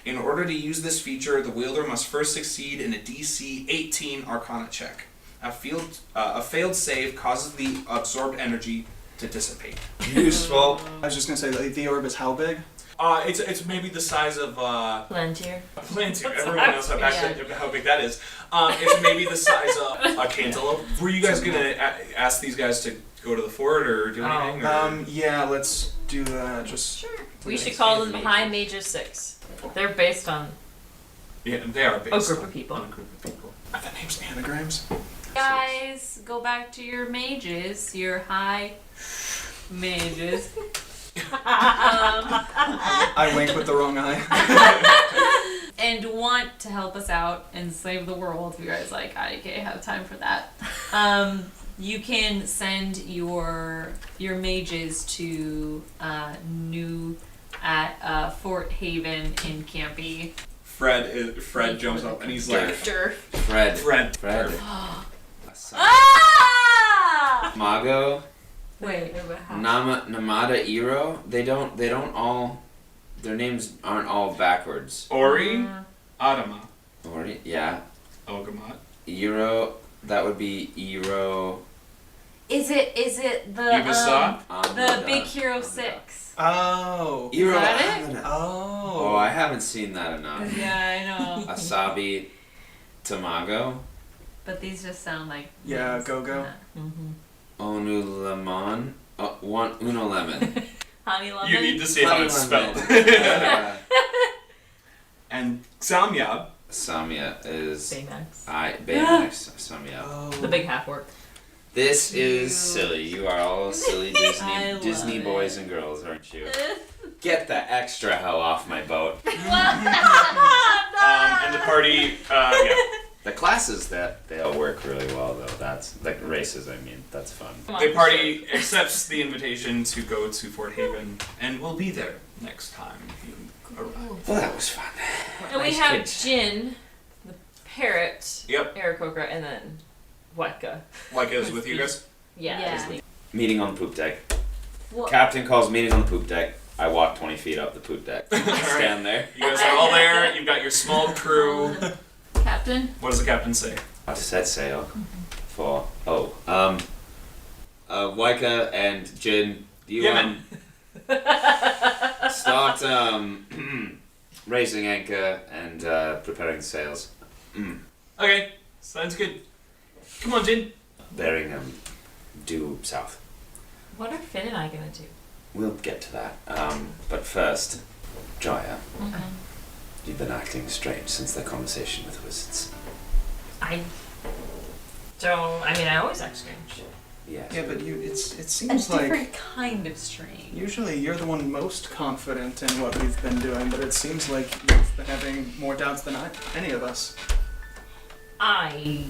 In order to use this feature, the wielder must first succeed in a DC 18 Arcana check. A failed save causes the absorbed energy to dissipate. Useful. I was just gonna say, the orb is how big? It's maybe the size of Plantier. a plantier. Everyone knows how big that is. It's maybe the size of a cantaloupe. Were you guys gonna ask these guys to go to the fort or do anything? Or? Yeah, let's do that. Just We should call them High Mages 6. They're based on Yeah, they are based a group of people. on a group of people. Are the names anagrams? Guys, go back to your mages, your high mages. I wink with the wrong eye. And want to help us out and save the world. You guys like, I can't have time for that. You can send your mages to Fort Haven in Campy. Fred jumps up and he's like, Durf. Fred. Ah! Mago. Wait. Namada Iro. They don't all. Their names aren't all backwards. Ori, Adama, Ori, yeah. Ogamat. Iro. That would be Iro. Is it the Ibasa. the Big Hero 6? Oh. Iro. that it? Oh. Oh, I haven't seen that enough. Yeah, I know. Asabi Tamago. But these just sound like. Yeah, names. Go-Go. Onu Lemon. Uno Lemon. Honey lemon. You need to see how it's spelled. And Xamyab. Samya is Baymax. Baymax. Samya. Oh. The big half orc. This is silly. You are all silly I love Disney it. boys and girls, aren't you? Get the extra hell off my boat. And the party, yeah. The classes they all work really well though. That's like races. I mean, that's fun. The party accepts the invitation to go to Fort Haven and will be there next time you arrive. Well, that was fun. And we Nice have kids. Jin, the parrot, Yep. Aarakocra, and then Weka. Like it was with you guys? Yeah. Meeting on the poop deck. Well, Captain calls meeting on the poop deck. I walk 20 feet up the poop deck. Stand there. You guys are all there. You've got your small crew. Captain? What does the captain say? I set sail for Waika and Jin. You Yemen. start raising anchor and preparing sails. Okay, sounds good. Come on, Jin. Bearing due south. what are Finn and I gonna do? We'll get to that. But first, Jaya, you've been acting strange since the conversation with wizards. I always act strange. Yes. Yeah, but it A seems like different kind of strange. usually you're the one most confident in what we've been doing, but it seems like you've been having more doubts than any of us. I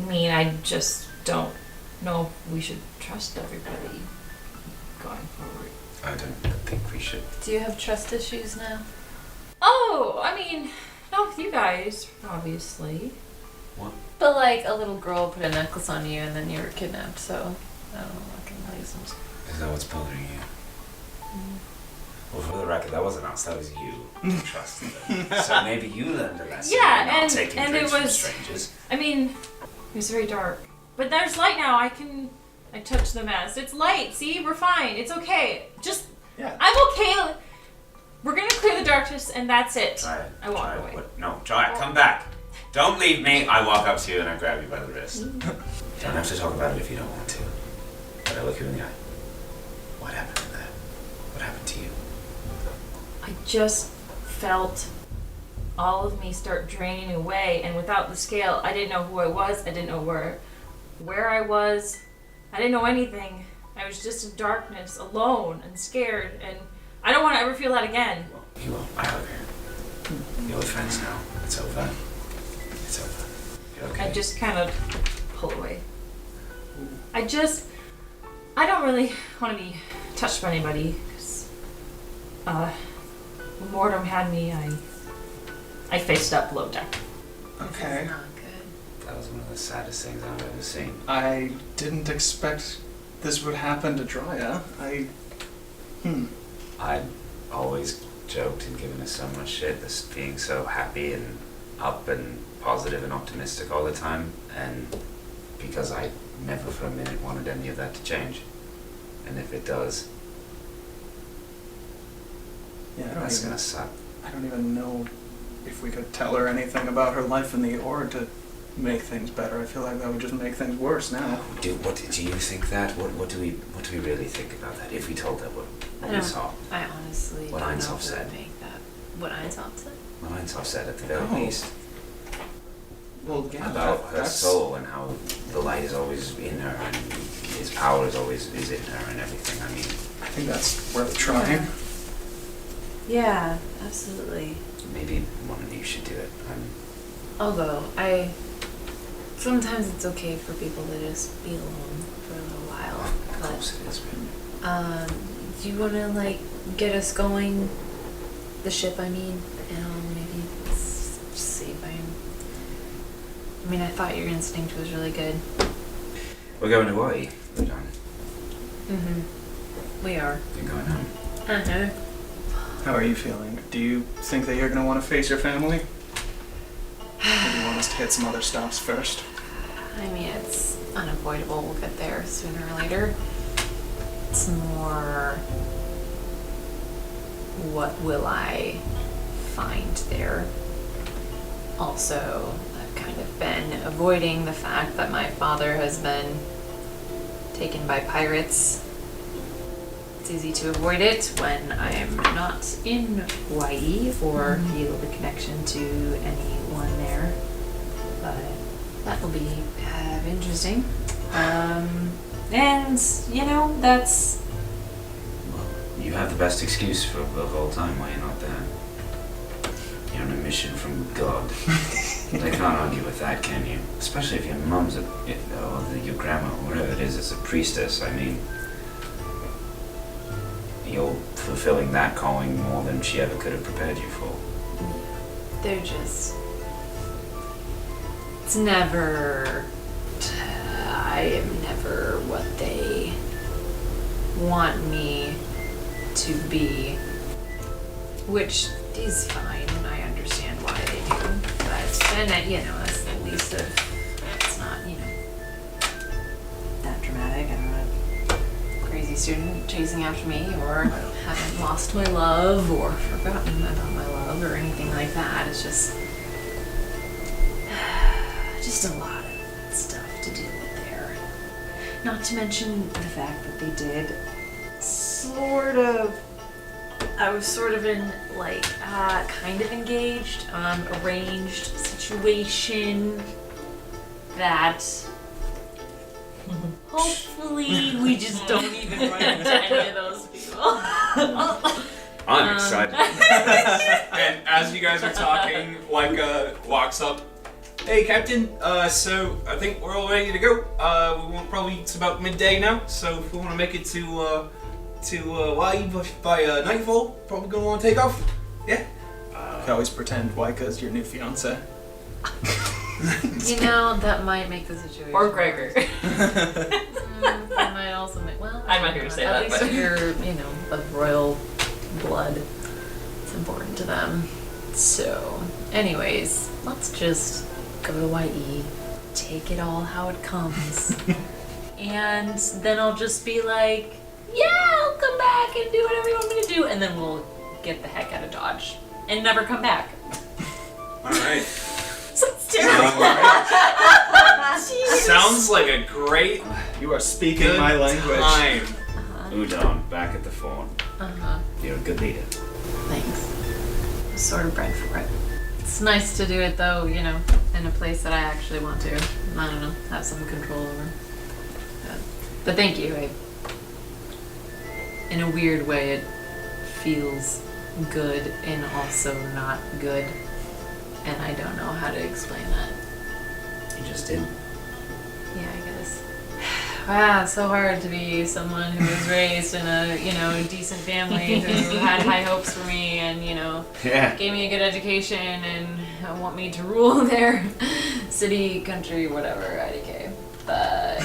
mean, I just don't know if we should trust everybody going forward. I don't think we should. Do you have trust issues now? Oh, I mean, not with you guys, obviously. But like a little girl put a necklace on you and then you were kidnapped, so I don't know, I can tell you some. Is that what's bothering you? Well, for the record, that wasn't us. That was you. Trust them. So maybe you learned a lesson. Yeah, by not and- taking and drinks it from was- strangers. I mean, it was very dark. But there's light now. I touch the mast. It's light. See, we're fine. It's okay. Just, Yeah. I'm okay. We're gonna clear the darkness, and that's it. Try it. I walk Try it. away. What? No, try it. Come back. Don't leave me. I walk up to you and I grab you by the wrist. You don't have to talk about it if you don't want to. But I look you in the eye. What happened in there? What happened to you? I just felt all of me start draining away, and without the scale, I didn't know who I was. I didn't know where I was. I didn't know anything. I was just in darkness, alone and scared, and I don't want to ever feel that again. You won't. I hug her. You're friends now. It's over. It's over. You're okay. I just kind of pull away. I don't really want to be touched by anybody, because when Mortem had me, I faced up below deck. Okay. Not good. That was one of the saddest things I've ever seen. I didn't expect this would happen to Drya. I'd always joked and given us so much shit, this being so happy and up and positive and optimistic all the time, and because I never for a minute wanted any of that to change. And if it does, Yeah, that's gonna suck. I don't even know if we could tell her anything about her life in the Ord to make things better. I feel like that would just make things worse now. What do you think that? What do we really think about that? If we told her what we saw, I honestly What don't know Einsof if it said. would make that. What Einsof said? what Einsof said at the very Oh. least Well, yeah, about her that's soul and how the light is always in her and his power is always in her and everything. I mean, I think that's worth trying. Yeah, absolutely. maybe one of you should do it. I'll go. Sometimes it's okay for people to just be alone for a little while. Of course it is. Do you want to like get us going? The ship, I mean, maybe I mean, I thought your instinct was really good. We're going to Hawaii. We're done. We are. You're going home. Uh-huh. How are you feeling? Do you think that you're going to want to face your family? Or do you want us to hit some other stops first? I mean, it's unavoidable. We'll get there sooner or later. It's more, what will I find there? Also, I've kind of been avoiding the fact that my father has been taken by pirates. It's easy to avoid it when I am not in Hawaii or feel the connection to anyone there. But that will be interesting. And, you know, that's... You have the best excuse for of all time why you're not there. You're on a mission from God. They can't argue with that, can you? Especially if your mum's or your grandma, whatever it is a priestess. I mean, you're fulfilling that calling more than she ever could have prepared you for. They're just... It's never... I am never what they want me to be. Which is fine, and I understand why they do. But then, you know, that's the least of... It's not, you know, that dramatic. I'm not a crazy student chasing after me, or haven't lost my love, or forgotten about my love, or anything like that. It's just a lot of stuff to deal with there. Not to mention the fact that they did I was sort of in, like, kind of engaged, arranged situation that hopefully we just don't even run into any of those people. I'm excited. And as you guys are talking, Waika walks up. Hey, Captain. So I think we're all ready to go. It's about midday now. So if we want to make it to Hawaii by nightfall, probably gonna want to take off. Yeah. You can always pretend Waika's your new fiance. You know, that might make the situation Or Gregor. That might also make... Well, I'm not here to say at that, least but- if you're, you know, of royal blood. It's important to them. So, anyways, let's just go to Hawaii, take it all how it comes, and then I'll just be like, yeah, I'll come back and do whatever you want me to do, and then we'll get the heck out of Dodge and never come back. All right. Sounds terrible. Sounds like a great You are speaking good my language. time. Udon, back at the fort. You're a good leader. Thanks. I was sort of bred for it. It's nice to do it though, you know, in a place that I actually want to. I don't know, have some control over. But thank you. In a weird way, it feels good and also not good. And I don't know how to explain that. You just did. Yeah, I guess. Wow, it's so hard to be someone who was raised in a, you know, decent family who had high hopes for me and, you know, Yeah. gave me a good education and want me to rule their city, country, whatever, IDK. But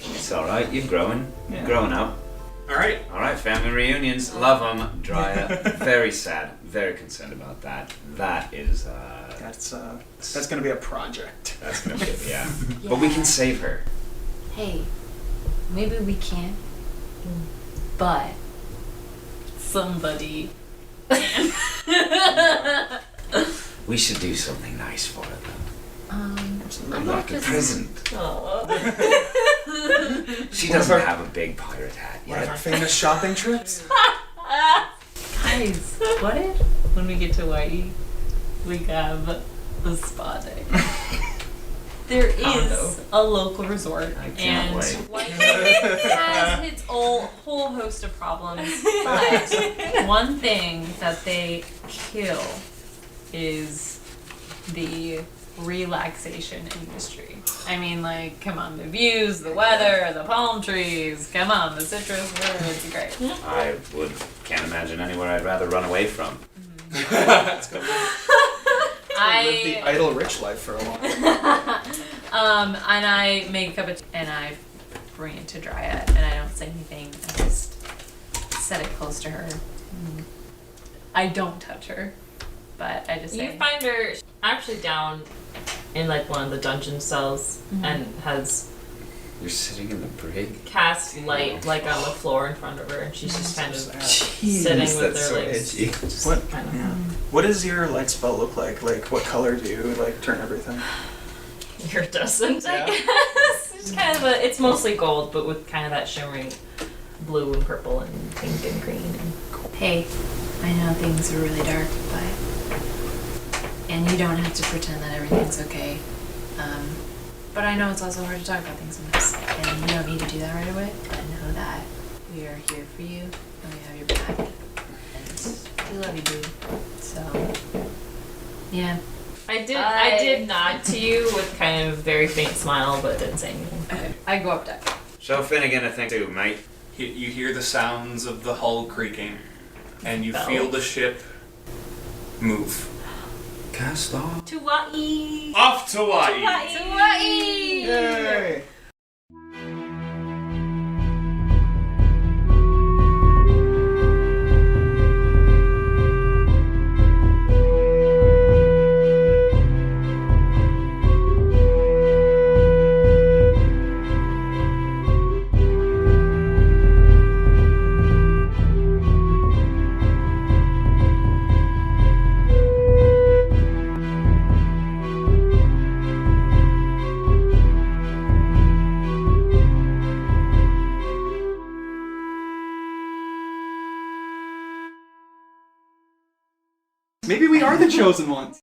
It's alright, you're growing. Yeah. You're growing up. All right. Alright, family reunions. Love them. Dryer. Very sad. Very concerned about that. That is, That's gonna be a project. that's gonna be, yeah. But we can save her. hey, maybe we can't. But somebody can. We should do something nice for her, though. I'm not Like a just... present. Aw. She doesn't have a big pirate hat One of our yet. famous shopping trips. Guys, what if when we get to Hawaii, we have a spa day? There is a local resort, I can't and wait. Hawaii has its whole host of problems, but one thing that they kill is the relaxation industry. I mean, like, come on, the views, the weather, the palm trees, come on, the citrus, it's great. I can't imagine anywhere I'd rather run away from. Live the idle rich life for a while. And I make a cup of tea and I bring it to Dryad and I don't say anything. I just set it close to her. I don't touch her, but I just say. You find her actually down in like one of the dungeon cells and has You're sitting in the brig? cast light like on the floor in front of her, and she's just kind of Jeez, sitting with that's her so legs. edgy. What? Kind of. Yeah. What does your light spell look like? Like, what color do you like turn everything? Iridescent, Yeah. I guess. It's kind of it's mostly gold, but with kind of that shimmering blue and purple and pink and green. And Hey, I know things are really dark, and you don't have to pretend that everything's okay. But I know it's also hard to talk about things sometimes, and you don't need to do that right away. But know that we are here for you, and we have your back, and we love you, dude. So, yeah. I did nod to you with kind of a very faint smile, but didn't say anything. Okay. I go up deck. So Finnegan, I think too, mate. You hear the sounds of the hull creaking, and you Bell. feel the ship move. Cast off. To Hawaii! Off to Hawaii! Hawaii! Yay! Maybe we are the chosen ones.